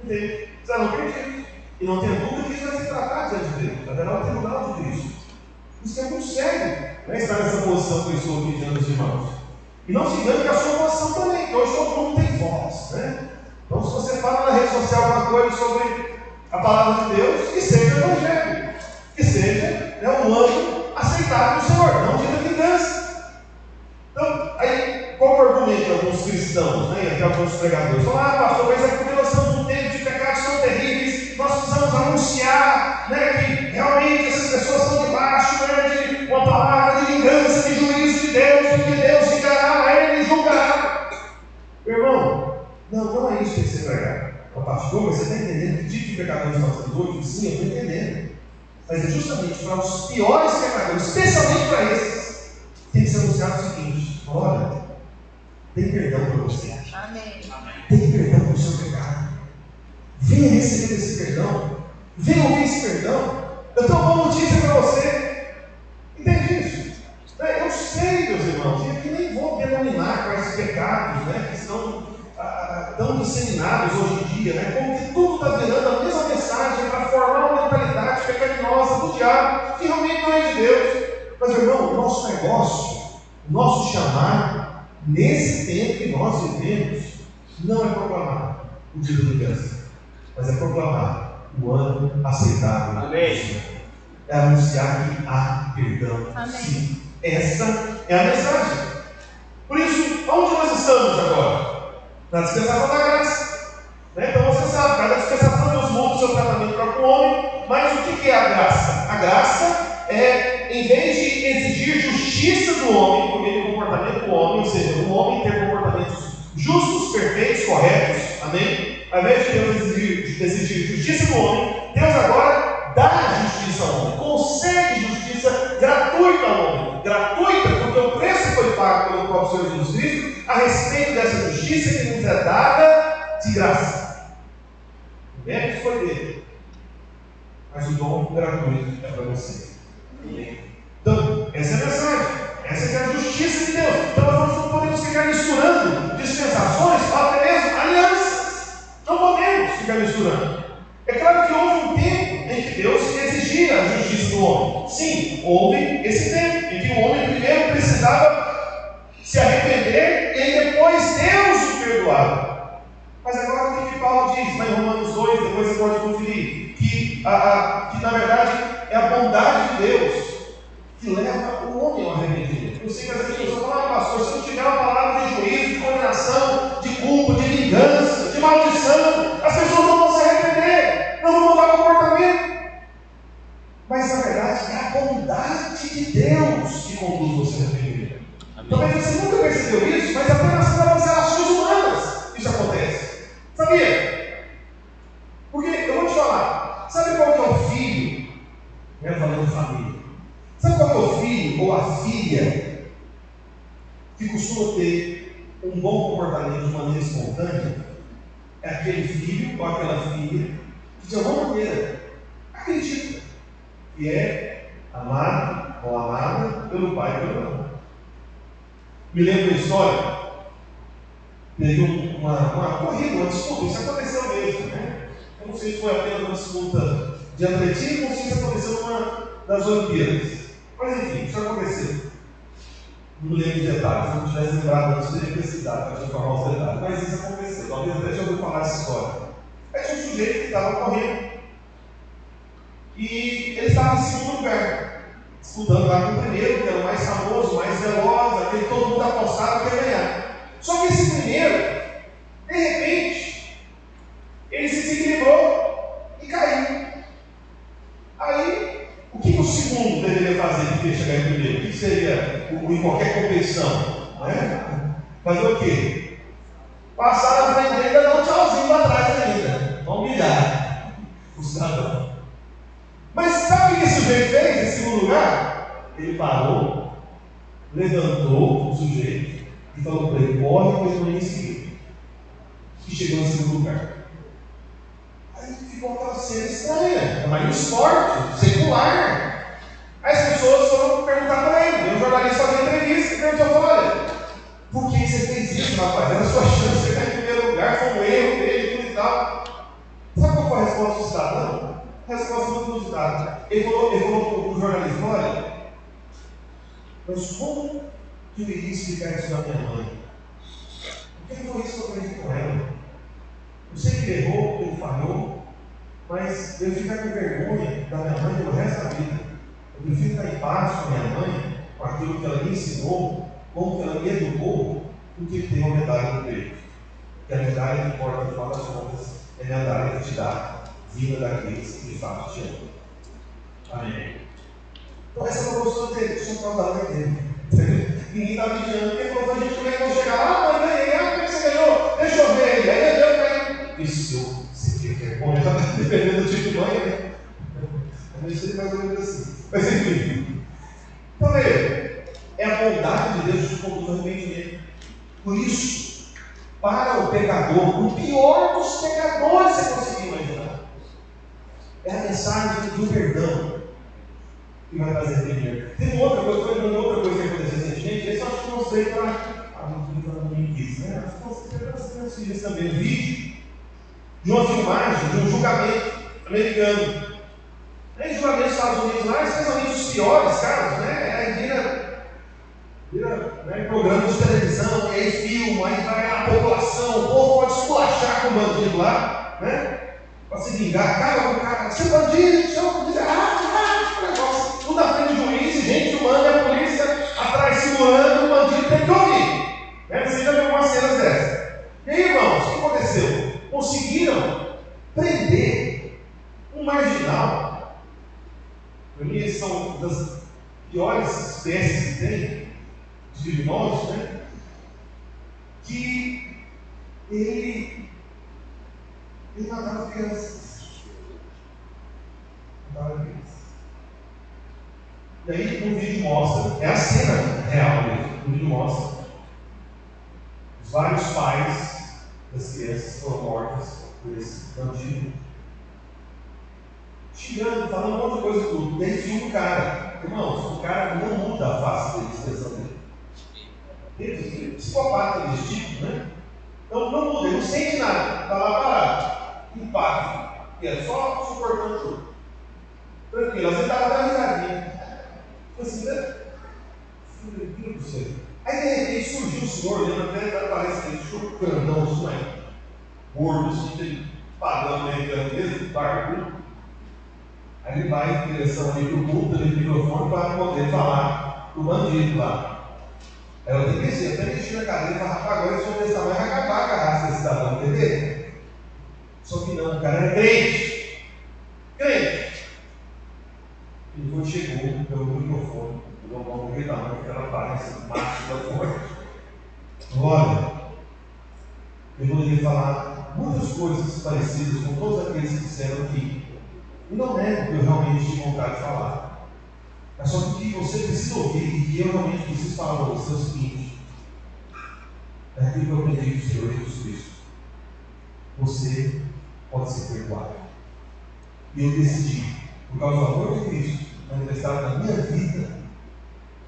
Entende? Estarão perdidos. E não tem dúvida que isso vai se tratar diante de Deus. Haverá o tribunal de Cristo. Isso é muito sério, né? Estar nessa posição que eu estou aqui diante dos irmãos. E não se engane que a sua posição também, que hoje todo mundo tem voz, né? Então, se você fala na rede social alguma coisa sobre a palavra de Deus, que seja o Evangelho, que seja um ano aceitável do Senhor, não de vingança. Então, aí, qual é o argumento de alguns cristãos, né? E até alguns pregadores? Falam, pastor, mas é porque nós estamos num tempo de pecados tão terríveis, nós precisamos anunciar, né, que realmente essas pessoas estão debaixo, né, de uma palavra de vingança, de juízo de Deus, porque Deus vingará, Ele julgará. Meu irmão, não é isso que tem que ser pregado. Pastor, mas você está entendendo que tipo de pecadores nós temos hoje? Sim, eu estou entendendo. Mas é justamente para os piores pecadores, especialmente para esses, tem que ser anunciado o seguinte: olha, tem perdão para você. Amém. Tem perdão para o seu pecado. Venha receber esse perdão. Venha ouvir esse perdão. Eu tenho uma boa notícia para você. Entende isso? Eu sei, meus irmãos, e aqui nem vou denominar quais pecados, né, que estão tão disseminados hoje em dia, né, como que tudo está virando a mesma mensagem para formar uma mentalidade pecaminosa do diabo, que realmente não é de Deus. Mas, meu irmão, o nosso negócio, o nosso chamado, nesse tempo que nós vivemos, não é proclamar o dia da vingança, mas é proclamar o ano aceitável. Amém. É anunciar que há perdão. Amém. Sim. Essa é a mensagem. Por isso, onde nós estamos agora? Na dispensação da graça. Né? Então você sabe, cada dispensação Deus muda o seu tratamento para o homem, mas o que é a graça? A graça é, em vez de exigir justiça do homem, por meio do comportamento do homem, ou seja, o homem ter comportamentos justos, perfeitos, corretos, amém? Ao invés de Deus exigir justiça do homem, Deus agora dá justiça ao homem, concede justiça gratuita ao homem. Gratuita, porque o preço foi pago pelo próprio Senhor Jesus Cristo a respeito dessa justiça que nos é dada de graça. O mérito foi dele, mas o dom gratuito é para você. Então, essa é a mensagem, essa é a justiça de Deus. Então nós não podemos ficar misturando dispensações, até mesmo alianças. Não podemos ficar misturando. É claro que houve um tempo em que Deus exigia a justiça do homem. Sim, houve esse tempo em que o homem primeiro precisava se arrepender e depois Deus o perdoava. Mas agora o que Paulo diz lá em Romanos 2, depois você pode conferir, que na verdade é a bondade de Deus que leva o homem ao arrependimento. Eu sei que às vezes as pessoas falam, pastor, se não tiver uma palavra de juízo, de condenação, de culpa, de vingança, de maldição, as pessoas não vão se arrepender, não vão mudar o comportamento. Mas na verdade é a bondade de Deus que conduz você ao arrependimento. Talvez você nunca percebeu isso, mas apenas nas relações humanas isso acontece. Sabia? Porque eu vou te falar, sabe qual que é o filho? Falando de família. Sabe qual que é o filho ou a filha que costuma ter um bom comportamento de maneira espontânea? É aquele filho ou aquela filha que de alguma maneira acredita que é amado ou amada pelo pai e pela mãe. Me lembro da história, teve uma corrida, uma disputa, isso aconteceu mesmo, né? Eu não sei se foi apenas uma disputa de atletismo ou se isso aconteceu numa das Olimpíadas. Mas enfim, isso aconteceu. Não lembro de detalhes, se eu não tivesse lembrado antes, teria precisado para te informar os detalhes. Mas isso aconteceu, talvez até já ouviu falar essa história. Aí tinha um sujeito que estava correndo e ele estava em segundo lugar, disputando lá com o primeiro, que era o mais famoso, o mais veloz, aquele que todo mundo apostava que ia ganhar. Só que esse primeiro, de repente, ele se desequilibrou e caiu. Aí, o que o segundo deveria fazer que queria chegar em primeiro? O que seria em qualquer competição? Né? Fazer o quê? Passar na frente dele e dar um tchauzinho para trás ainda. Vamos humilhar o cidadão. Mas sabe o que esse sujeito fez em segundo lugar? Ele parou, levantou o sujeito e falou para ele: corre, pois não ia seguir. E chegou em segundo lugar. Aí ficou aquela cena estranha, mas no esporte, secular. Aí as pessoas foram perguntar para ele, um jornalista fazendo entrevista e perguntou: olha, por que você fez isso, rapaz? Era a sua chance de ficar em primeiro lugar, foi um erro dele, tudo e tal. Sabe qual foi a resposta do cidadão? A resposta muito inusitada. Ele falou para o jornalista: olha, mas como que eu iria explicar isso para minha mãe? Porque não foi isso que eu aprendi com ela. Eu sei que ele errou, que ele falhou, mas eu ficar com vergonha da minha mãe pelo resto da vida. Eu prefiro ficar em paz com a minha mãe, com aquilo que ela me ensinou, como que ela me educou, do que ter uma medalha no peito. Porque a medalha que importa, no final das contas, é a medalha que te dá vida daqueles que de fato te amam. Amém. Então essa é uma postura dele, o São Paulo da lei dele. Ninguém está vigiando, porque falou para a gente: como é que vão chegar? Ah, mãe, ganhei, como é que você ganhou? Deixa eu ver ele. Aí ele deu para ele. Isso, se quer bom, já está dependendo do tipo de mãe, né? Eu não sei mais ou menos assim. Mas enfim. Então veja, é a bondade de Deus que conduz ao arrependimento. Por isso, para o pecador, o pior dos pecadores você conseguir imaginar, é a mensagem do perdão que vai trazer arrependimento. Tem outra coisa, estou lembrando outra coisa que aconteceu recentemente. Esse eu acho que eu mostrei para ninguém quis, né? Acho que eu mostrei para as filhas também. Um vídeo de uma filmagem de um julgamento americano. Em julgamento dos Estados Unidos lá, especialmente os piores casos, né? Aí vira né, programa de televisão, e aí filma, aí vai na população, o povo pode esculachar com o bandido lá, né? Para se vingar, acaba com o cara, seu bandido, negócio, tudo na frente do juiz, gente humana, e a polícia atrás segurando, o bandido tem que ouvir. Né? Você já viu algumas cenas dessas. E aí, irmãos, o que aconteceu? Conseguiram prender um marginal. Para mim, eles são das piores espécies que tem de criminosos, né? Que ele matava crianças. E aí o vídeo mostra, é a cena real mesmo, o vídeo mostra os vários pais das crianças foram mortas por esse bandido, xingando, falando um monte de coisa tudo. E aí filma o cara. Irmãos, o cara não muda a face dele, a expressão dele. Ele é psicopata desse tipo, né? Então não muda, ele não sente nada, está lá parado. Impacto, que é só suportando tudo. Tranquilo, às vezes estava até risadinha. Assim, né? Meu Deus do céu. Aí de repente surgiu o senhor, lembra até parece que ele tinha um grandão assim, gordo, assim, padrão americano mesmo, barbudo. Aí ele vai em direção ali para o culto, ali no microfone, para poder falar para o bandido lá. Ela tem que descer, até mexer na cadeira e falar: rapaz, agora esse homem desse tamanho vai acabar com a raça desse cidadão, entendeu? Só que não, o cara era crente. Crente. E quando chegou, pegou o microfone, pegou o nome daquele tamanho, que ela parece macho da forte. Olha, eu poderia falar muitas coisas parecidas com todos aqueles que disseram aqui. E não é o que eu realmente tive vontade de falar. É só que você precisa ouvir e que eu realmente preciso falar para você o seguinte: é aquilo que eu aprendi do Senhor Jesus Cristo. Você pode ser perdoado. E eu decidi, por causa do amor de Cristo manifestado na minha vida,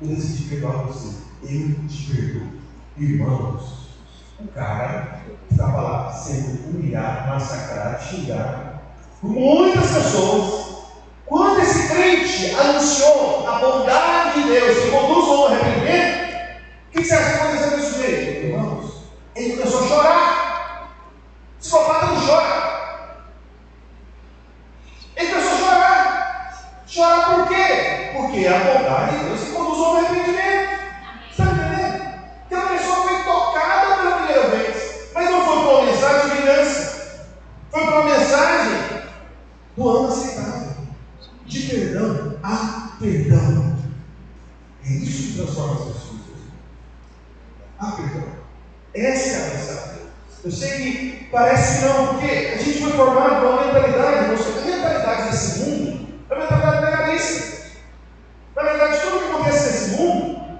eu decidi perdoar você. Eu te perdoo. Irmãos, o cara estava lá sendo humilhado, massacrado, xingado por muitas pessoas. Quando esse crente anunciou a bondade de Deus que conduz ao arrependimento, o que você acha que aconteceu com esse sujeito? Irmãos, ele começou a chorar. Psicopata não chora. Ele começou a chorar. Chorar por quê? Porque a bondade de Deus que conduz ao arrependimento. Você está entendendo? Aquela pessoa foi tocada pela primeira vez, mas não foi por uma mensagem de vingança. Foi por uma mensagem do ano aceitável. De perdão a perdão. É isso que transforma as pessoas. A perdão. Essa é a mensagem. Eu sei que parece que não, porque a gente foi formado com uma mentalidade, a mentalidade desse mundo é uma mentalidade legalista. Na verdade, tudo que acontece nesse mundo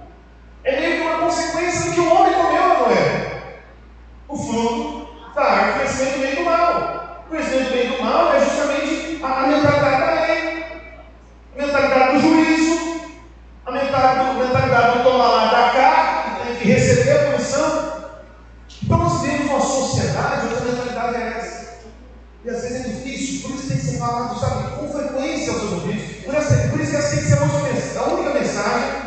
é meio que uma consequência do que o homem comeu na Noé. O fruto da árvore do conhecimento do bem e do mal. O conhecimento do bem e do mal é justamente a mentalidade da lei. A mentalidade do juízo, a mentalidade do tomar lá da cá, de receber a punição. Então nós vivemos uma sociedade onde a mentalidade é essa. E às vezes é difícil, por isso tem que ser falado, sabe, com frequência aos seus ouvidos. Por isso que essa tem que ser a única mensagem.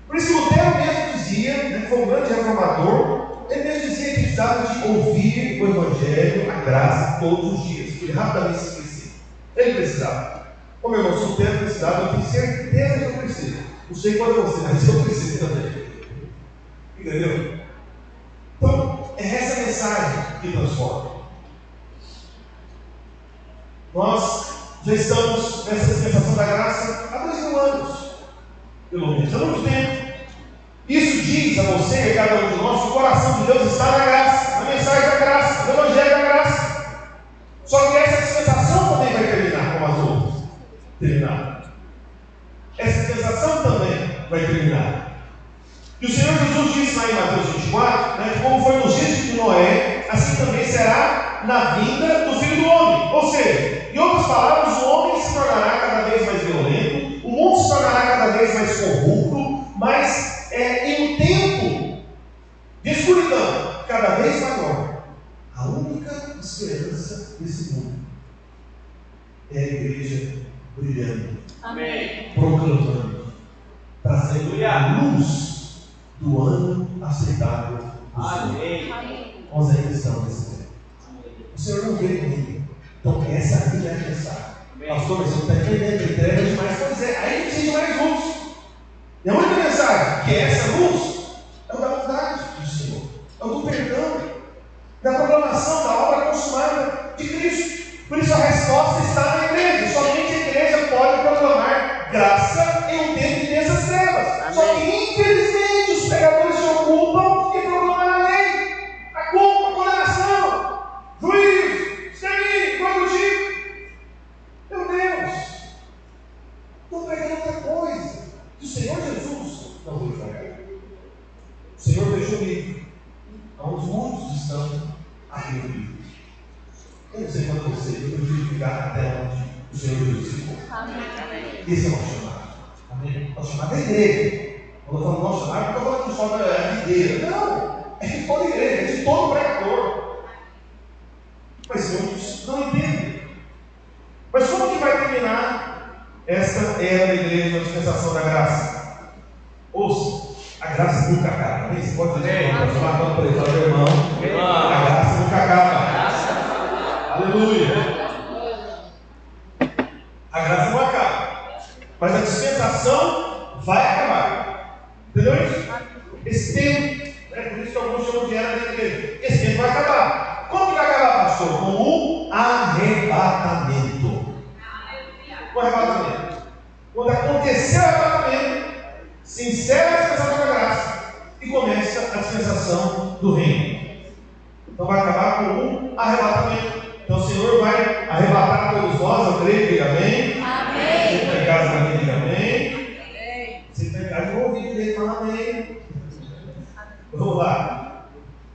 Por isso que Lutero mesmo dizia, que foi um grande reformador, ele mesmo dizia que precisava de ouvir o Evangelho, a graça, todos os dias, porque ele rapidamente se esquecia. Ele precisava. Como eu não sou Lutero, precisava, eu tenho certeza que eu preciso. Não sei qual é você, mas eu preciso também. Entendeu? Então, é essa mensagem que transforma. Nós já estamos nessa dispensação da graça há 2000 anos. Pelo menos, há muito tempo. Isso diz a você e a cada um de nós que o coração de Deus está na graça, na mensagem da graça, no Evangelho da graça. Só que essa dispensação também vai terminar como as outras. Essa dispensação também vai terminar. E o Senhor Jesus disse lá em Mateus 24, que como foi nos dias de Noé, assim também será na vinda do Filho do Homem. Ou seja, em outras palavras, o homem se tornará cada vez mais violento, o mundo se tornará cada vez mais corrupto, mas em um tempo de escuridão cada vez maior. A única esperança desse mundo é a igreja brilhando, Amém. proclamando, trazendo a luz do ano aceitável do Senhor. Amém. Nós ainda estamos nesse tempo. O Senhor não veio comigo. Então essa aqui é a mensagem. Pastor, mas você está entendendo, entrega demais. Pois é, aí precisa de mais luz. E a única mensagem que é essa luz é o da bondade do Senhor, é o do perdão, da proclamação da obra consumada de Cristo. Por isso a resposta está na igreja. Somente a igreja pode proclamar graça em um tempo de densas trevas. Amém. Só que infelizmente os pecadores se ocupam em proclamar a lei, a culpa, a condenação, juízo, extermínio, produtivo. Meu Deus, estou pregando outra coisa. O Senhor Jesus não veio pregar. O Senhor deixou o livro, onde muitos estão aqui no livro. Eu não sei quando você, eu preciso ficar até onde o Senhor Jesus ficou. Amém. Esse é o nosso chamado. Amém. Nosso chamado é igreja. Quando eu falo nosso chamado, porque eu falo que só é videira. Não, é de toda igreja, é de todo pregador. Mas muitos não entendem. Mas como que vai terminar esta era da igreja da dispensação da graça? Ouça, a graça nunca acaba. Amém? Você pode dizer, pode falar para ele, fala, meu irmão, a graça nunca acaba. Aleluia. A graça vai acabar. Entendeu isso? Esse tempo, né? Por isso que alguns chamam de era da igreja. Esse tempo vai acabar. Como que vai acabar, pastor? Com o arrebatamento. O arrebatamento. Quando acontecer o arrebatamento, se encerra a dispensação da graça e começa a dispensação do reino. Então vai acabar com o arrebatamento. Então o Senhor vai arrebatar todos nós, eu creio, diga amém. Amém. Você está em casa, amém, diga amém. Você está em casa, eu vou ouvir ele falar amém. Vamos lá.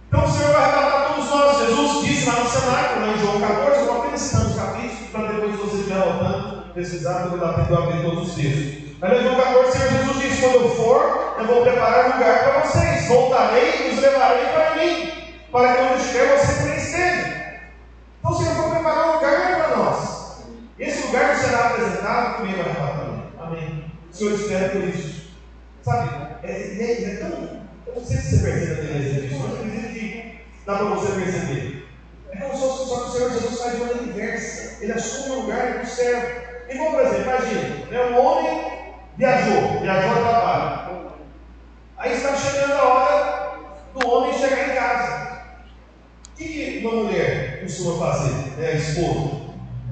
Então o Senhor vai arrebatar todos nós. Jesus disse lá no cenáculo, lá em João 14, eu vou apenas citar os capítulos, para depois você estiver anotando, pesquisar, porque dá tempo de abrir todos os textos. Mas em João 14, o Senhor Jesus disse: quando eu for, eu vou preparar lugar para vocês. Voltarei e os levarei para mim, para que onde eu estiver você também esteja. Então o Senhor vai preparar um lugar para nós. Esse lugar será apresentado comigo no arrebatamento. Amém. O Senhor espera por isso. Sabe? É tão. Eu não sei se você percebe a beleza disso, mas eu acredito que dá para você perceber. É como se fosse só que o Senhor Jesus faz de maneira inversa. Ele assume o lugar do servo. Igual, por exemplo, imagina, um homem viajou a trabalho. Aí está chegando a hora do homem chegar em casa. O que uma mulher costuma fazer, né, a esposa?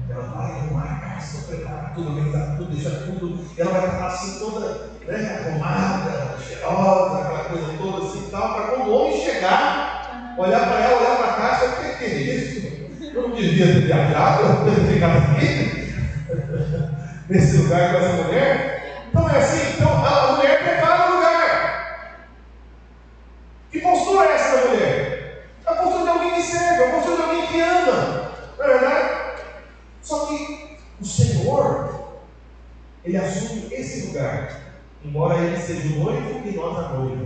Ela vai arrumar a casa, preparar tudo, organizar tudo, deixar tudo. Ela vai estar assim toda, né, arrumada, cheirosa, aquela coisa toda assim e tal, para quando o homem chegar, olhar para ela, olhar para a casa, o que é isso? Eu não devia ter viajado, eu devia ter ficado aqui, nesse lugar com essa mulher. Então é assim, então a mulher prepara o lugar. Que postura é essa da mulher? É a postura de alguém que serve, é a postura de alguém que ama. Não é verdade? Só que o Senhor, Ele assume esse lugar, embora Ele seja o noivo e nós a noiva.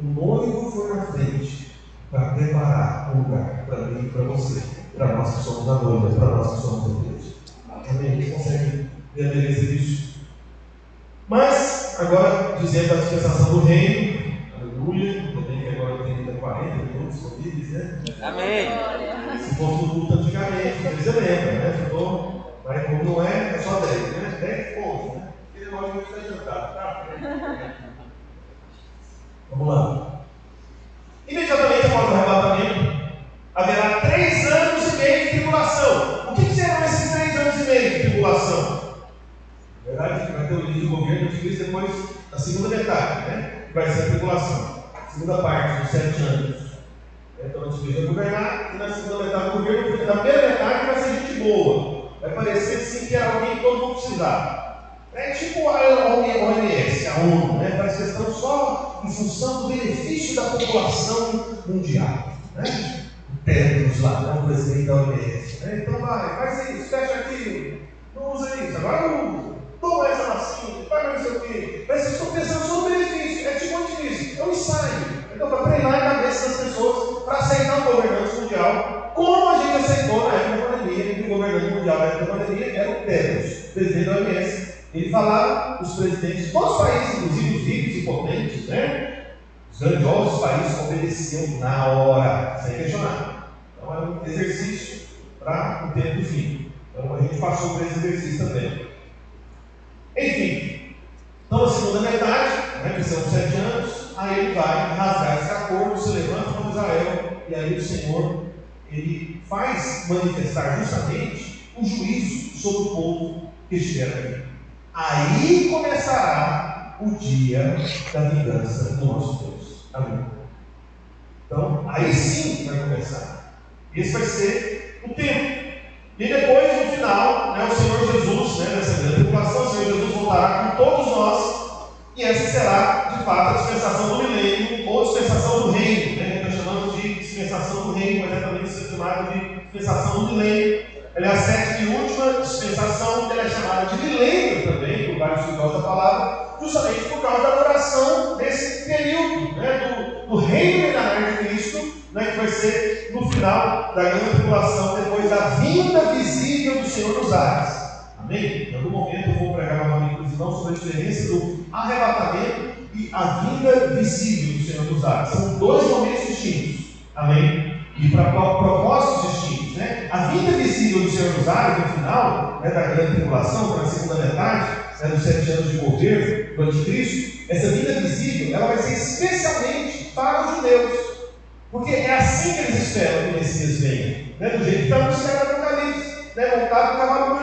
O noivo foi na frente para preparar um lugar para mim e para você, para nós que somos a noiva, para nós que somos a igreja. Amém? Vocês conseguem ver a beleza disso? Mas, agora, dizendo a dispensação do reino, aleluia, também que agora tem ainda 40 minutos disponíveis, né? Amém. Se fosse no culto antigamente, você lembra, né? Mas como não é só 10, né? 10 pontos, né? Ele pode muito ser jantado, tá? Vamos lá. Imediatamente após o arrebatamento, haverá 3 anos e meio de tribulação. O que serão esses 3 anos e meio de tribulação? Na verdade, vai ter o início do governo de Cristo depois da segunda metade, né? Que vai ser a tribulação. Segunda parte, dos 7 anos. Então, antes de Cristo vai governar, e na segunda metade do governo, porque na primeira metade vai ser gente boa. Vai parecer assim que era alguém que todo mundo precisava. É tipo a OMS, a ONU, né? Faz questão só em função do benefício da população mundial. Né? O Tedros lá, né? O presidente da OMS. Né? Então faz isso, fecha aquilo, não usa isso, agora usa. Toma essa vacina, faz não sei o quê. Mas vocês estão pensando só no benefício, é tipo antivírus, é um ensaio. Então, para treinar a cabeça das pessoas para aceitar o governante mundial, como a gente aceitou na época da pandemia, que o governante mundial na época da pandemia era o Tedros, presidente da OMS. Ele falava, os presidentes de todos os países, inclusive os ricos e potentes, né? Os grandiosos países obedeciam na hora, sem questionar. Então era um exercício para o tempo do fim. Então a gente passou por esse exercício também. Enfim, então na segunda metade, né, que são 7 anos, aí ele vai rasgar esse acordo, se levanta com Israel, e aí o Senhor, ele faz manifestar justamente o juízo sobre o povo que estiver aqui. Aí começará o dia da vingança do nosso Deus. Amém? Então, aí sim vai começar. Esse vai ser o tempo. E depois, no final, né, o Senhor Jesus, né, nessa grande tribulação, o Senhor Jesus voltará com todos nós, e essa será, de fato, a dispensação do milênio, ou dispensação do reino. Né? A gente está chamando de dispensação do reino, mas é também chamado de dispensação do milênio. Ela é a 7ª e última dispensação, ela é chamada de milênio também, por vários estudiosos da palavra, justamente por causa da duração desse período, né, do reino milenar de Cristo, né, que vai ser no final da grande tribulação, depois da vinda visível do Senhor nos ares. Amém? Em algum momento eu vou pregar novamente, inclusive, sobre a diferença do arrebatamento e a vinda visível do Senhor nos ares. São 2 momentos distintos. Amém? E para propósitos distintos. Né? A vinda visível do Senhor nos ares, no final, né, da grande tribulação, para a segunda metade, dos 7 anos de governo do anticristo, essa vinda visível, ela vai ser especialmente para os judeus. Porque é assim que eles esperam que o Messias venha. Do jeito que está no céu do Apocalipse. Montado com cavalo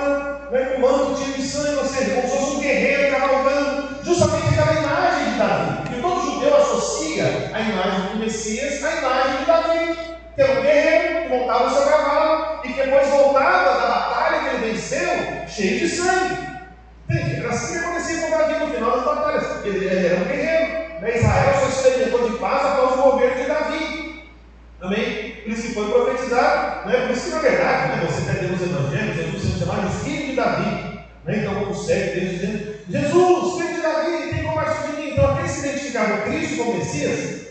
branco, com manto cheio de sangue, ou seja, como se fosse um guerreiro cavalgando. Justamente aquela imagem de Davi. Que todo judeu associa a imagem do Messias à imagem de Davi. Que era um guerreiro que montava o seu cavalo e que depois voltava da batalha que ele venceu, cheio de sangue. Entende? Era assim que acontecia com Davi no final das batalhas. Ele era um guerreiro. Israel só experimentou de paz após o governo de Davi. Amém? Por isso que foi profetizado. Por isso que, na verdade, você pega nos evangelhos, Jesus sendo chamado de filho de Davi. Então, como segue Deus dizendo: Jesus, filho de Davi, tem compaixão de mim. Então, aqueles que identificavam Cristo como Messias,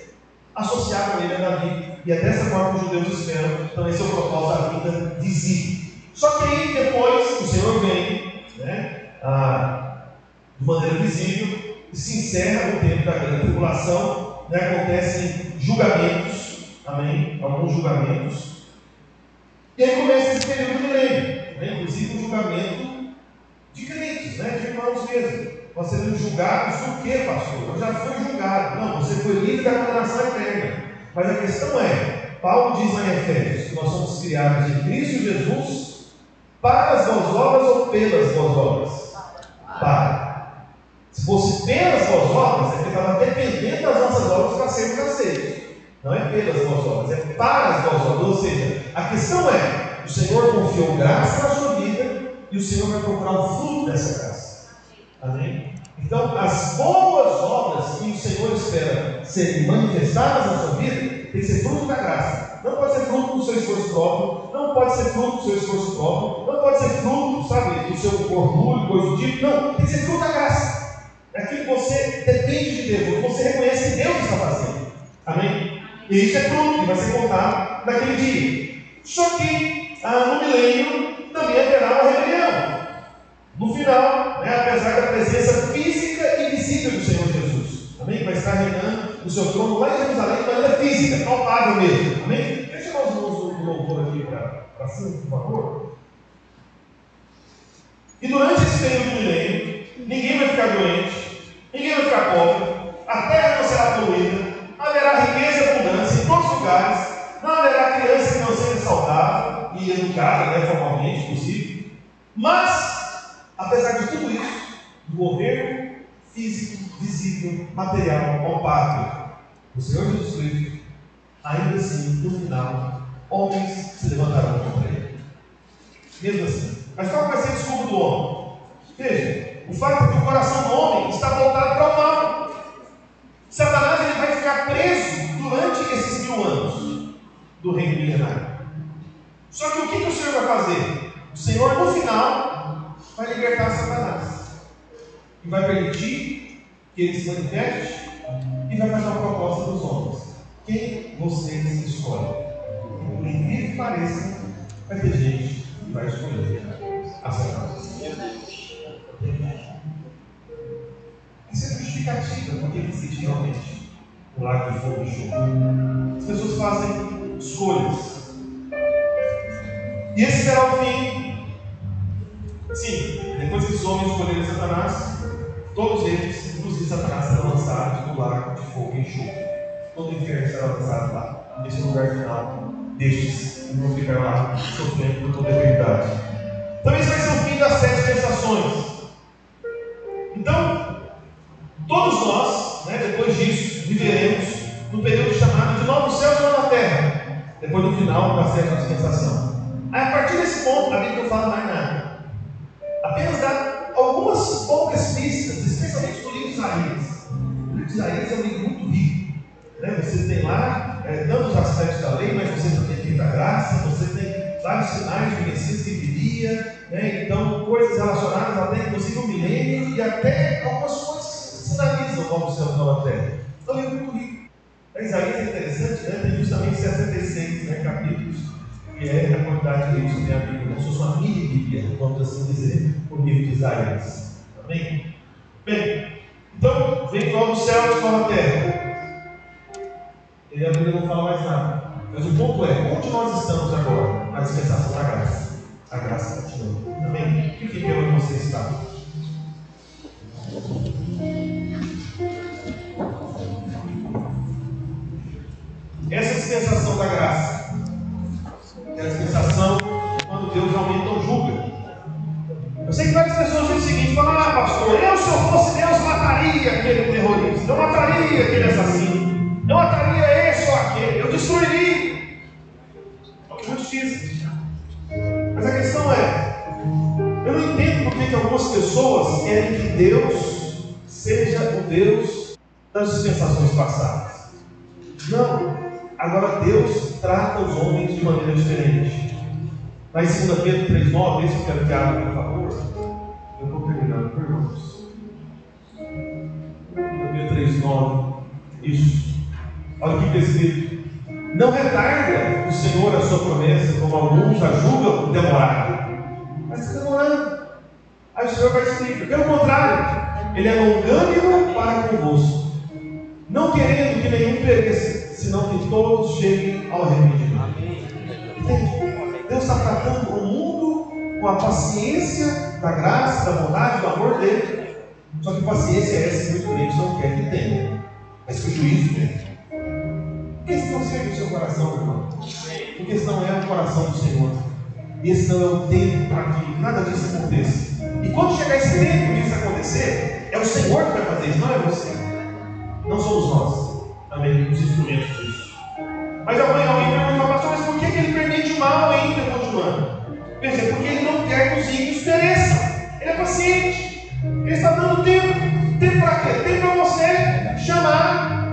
associavam ele a Davi. E é dessa forma que os judeus esperam. Então, esse é o propósito da vinda visível. Só que aí, depois, o Senhor vem, de maneira visível, e se encerra no tempo da grande tribulação. Acontecem julgamentos. Amém? Alguns julgamentos. E aí começa esse período de milênio, inclusive o julgamento de crentes, de irmãos mesmo. Nós seremos julgados por quê, pastor? Eu já fui julgado. Não, você foi livre da condenação eterna. Mas a questão é, Paulo diz lá em Efésios que nós somos criados em Cristo Jesus para as boas obras ou pelas boas obras? Para. Se fosse pelas boas obras, é porque estava dependendo das nossas obras para sermos aceitos. Não é pelas boas obras, é para as boas obras. Ou seja, a questão é: o Senhor confiou graça na sua vida e o Senhor vai procurar o fruto dessa graça. Amém? Então, as boas obras que o Senhor espera serem manifestadas na sua vida tem que ser fruto da graça. Não pode ser fruto do seu esforço próprio, não pode ser fruto do seu esforço próprio, não pode ser fruto, do seu orgulho, coisa do tipo. Não, tem que ser fruto da graça. É aquilo que você depende de Deus, você reconhece que Deus está fazendo. Amém? E isso é fruto que vai ser contado naquele dia. Só que no milênio também haverá uma rebelião. No final, apesar da presença física e visível do Senhor Jesus. Amém? Vai estar reinando no seu trono lá em Jerusalém de maneira física, palpável mesmo. Amém? Deixa nós do louvor aqui para cima, por favor. E durante esse período do milênio, ninguém vai ficar doente, ninguém vai ficar pobre, a terra não será poluída. Haverá riqueza e abundância em todos os lugares. Não haverá criança que não seja saudável e educada, formalmente, possível. Mas, apesar de tudo isso, do governo físico, visível, material, palpável do Senhor Jesus Cristo, ainda assim, no final, homens se levantarão contra ele. Mesmo assim. Mas qual vai ser a desculpa do homem? Veja, o fato é que o coração do homem está voltado para o mal. Satanás ele vai ficar preso durante esses 1000 anos do reino milenário. Só que o que o Senhor vai fazer? O Senhor, no final, vai libertar Satanás. E vai permitir que ele se manifeste e vai fazer uma proposta dos homens. Quem vocês escolhem? Por incrível que pareça, vai ter gente que vai escolher a Satanás. Isso é justificativa porque ele existe realmente o lago de fogo e enxofre. As pessoas fazem escolhas. E esse será o fim. Sim, depois que os homens escolherem Satanás, todos eles, inclusive Satanás, serão lançados no lago de fogo e enxofre. Todo o inferno será lançado lá, nesse lugar final destes, que vão ficar lá sofrendo por toda a eternidade. Então esse vai ser o fim das 7 gestações. Então, todos nós, depois disso, viveremos no período chamado de novos céus e nova terra, depois do final da 7ª dispensação. Aí, a partir desse ponto, a Bíblia não fala mais nada. Apenas dá algumas poucas pistas, especialmente no livro de Isaías. O livro de Isaías é um livro muito rico. Você tem lá tantos aspectos da lei, mas você também tem da graça, você tem vários sinais de Messias que viria, então coisas relacionadas até inclusive o milênio e até algumas coisas que sinalizam o novo céu e nova terra. Então é muito rico. Isaías é interessante, tem justamente 66 capítulos, que é a quantidade de livros que tem a Bíblia, como se fosse uma mini Bíblia, vamos assim dizer, o livro de Isaías. Amém? Bem, então vem novos céus e nova terra. E a Bíblia não fala mais nada. Mas o ponto é, onde nós estamos agora? Na dispensação da graça. A graça continua. Amém? O que é onde você está? da graça. Que é a dispensação quando Deus realmente não julga. Eu sei que várias pessoas dizem o seguinte, falam, pastor, eu se eu fosse Deus mataria aquele terrorista, eu mataria aquele assassino, eu mataria esse ou aquele, eu destruiria. É o que muitos dizem. Mas a questão é, eu não entendo porque que algumas pessoas querem que Deus seja o Deus das dispensações passadas. Não. Agora Deus trata os homens de maneira diferente. Lá em 2 Pedro 3,9, esse eu quero que abra, por favor. Eu estou terminando, irmãos. 2 Pedro 3,9. Isso. Olha o que está escrito. Não retarda o Senhor a sua promessa, como alguns a julgam demorada. Mas está demorando. Aí o Senhor vai explicar. Pelo contrário, Ele é longânimo para convosco, não querendo que nenhum pereça, senão que todos cheguem ao arrependimento. Entende? Deus está tratando o mundo com a paciência da graça, da bondade, do amor dele. Só que paciência é essa que muitos crentes não querem que tenha. Mas que o juízo tem. Esse não seja o seu coração, irmão. Porque esse não é o coração do Senhor. Esse não é o tempo para que nada disso aconteça. E quando chegar esse tempo disso acontecer, é o Senhor que vai fazer isso, não é você. Não somos nós. Amém? Os instrumentos disso. Mas alguém pergunta, pastor, mas por que ele permite o mal ainda continuando? Veja, porque ele não quer que os ímpios pereçam. Ele é paciente. Ele está dando tempo. Tempo para quê? Tempo para você chamar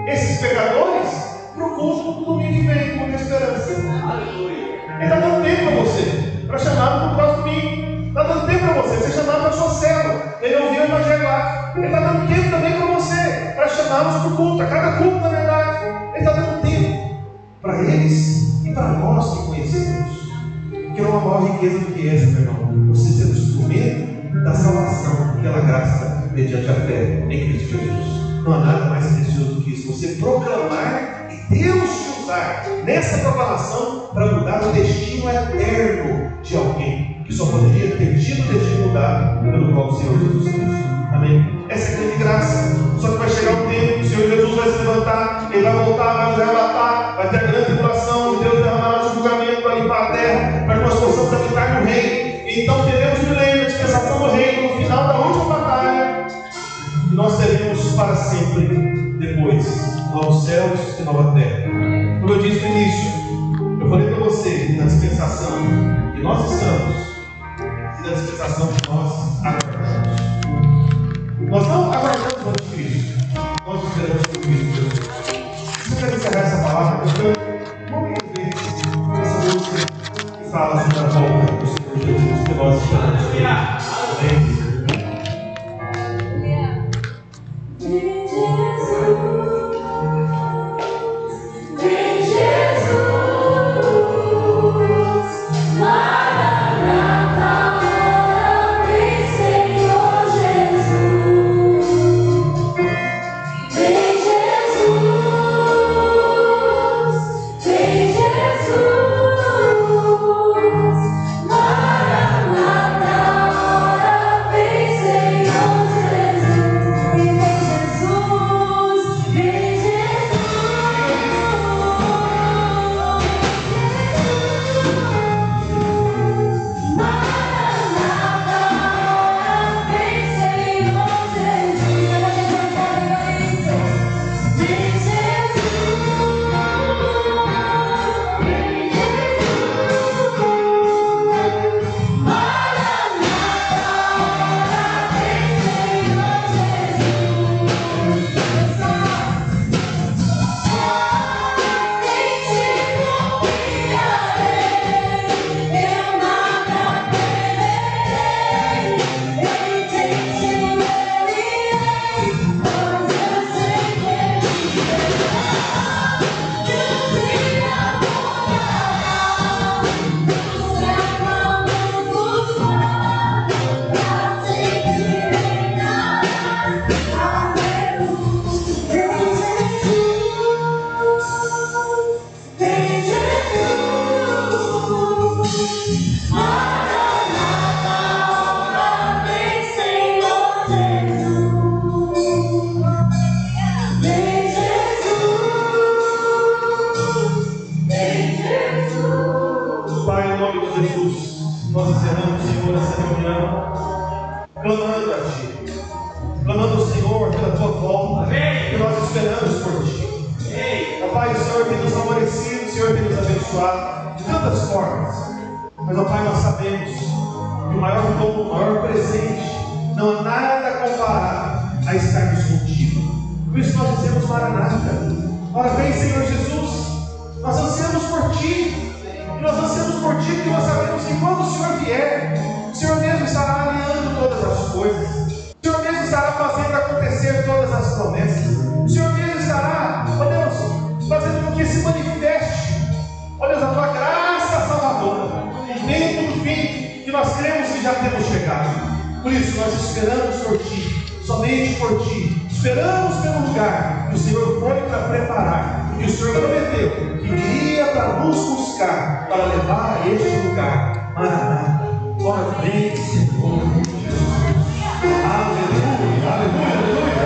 esses pecadores para o culto do domingo que vem, com esperança. Ele está dando tempo para você, para chamar para o próximo domingo. Está dando tempo para você, você chamar para a sua célula. Ele ouviu o evangelho lá. Ele está dando tempo também para você, para chamá-los para o culto, a cada culto, na verdade. Ele está dando tempo para eles e para nós que conhecemos. Porque não há maior riqueza do que essa, meu irmão. Você ser o instrumento da salvação pela graça mediante a fé em Cristo Jesus. Não há nada mais precioso do que isso. Você proclamar e Deus te usar nessa proclamação para mudar o destino eterno de alguém que só poderia ter tido o destino mudado pelo próprio Senhor Jesus Cristo. Amém? Essa é a grande graça. Só que vai chegar um tempo que o Senhor Jesus vai se levantar, Ele vai voltar, vai nos arrebatar, vai ter a grande tribulação, Deus derramará o julgamento para limpar a terra, para que nós possamos habitar no reino. Então teremos o milênio, a dispensação do reino, no final da última batalha. E nós teremos para sempre depois novos céus e nova terra. Como eu disse no início, eu falei para você na dispensação que nós estamos e na dispensação que nós aguardamos. Nós não aguardamos o anticristo, nós esperamos o Cristo Jesus. Se eu quero encerrar essa palavra, vamos ver essa música que fala sobre a volta do Senhor Jesus que nós esperamos. Amém? Jesus. a estarmos contigo. Por isso nós dizemos Maranata. Ora vem, Senhor Jesus, nós ansiamos por Ti. E nós ansiamos por Ti porque nós sabemos que quando o Senhor vier, o Senhor mesmo estará alinhando todas as coisas. O Senhor mesmo estará fazendo acontecer todas as promessas. O Senhor mesmo estará, ó Deus, fazendo com que se manifeste, ó Deus, a Tua graça salvadora, no tempo do fim, que nós cremos que já temos chegado. Por isso nós esperamos por Ti, somente por Ti. Esperamos pelo lugar que o Senhor foi para preparar, e o Senhor prometeu que viria para nos buscar, para levar a este lugar. Maranata, ora vem, Senhor Jesus. Aleluia, aleluia, aleluia.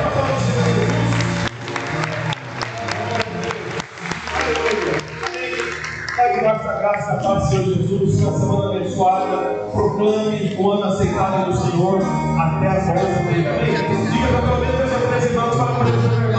Pai, debaixo da graça da paz do Senhor Jesus, uma semana abençoada, proclame o ano aceitável do Senhor até a volta dele. Diga para pelo menos as 3 irmãos para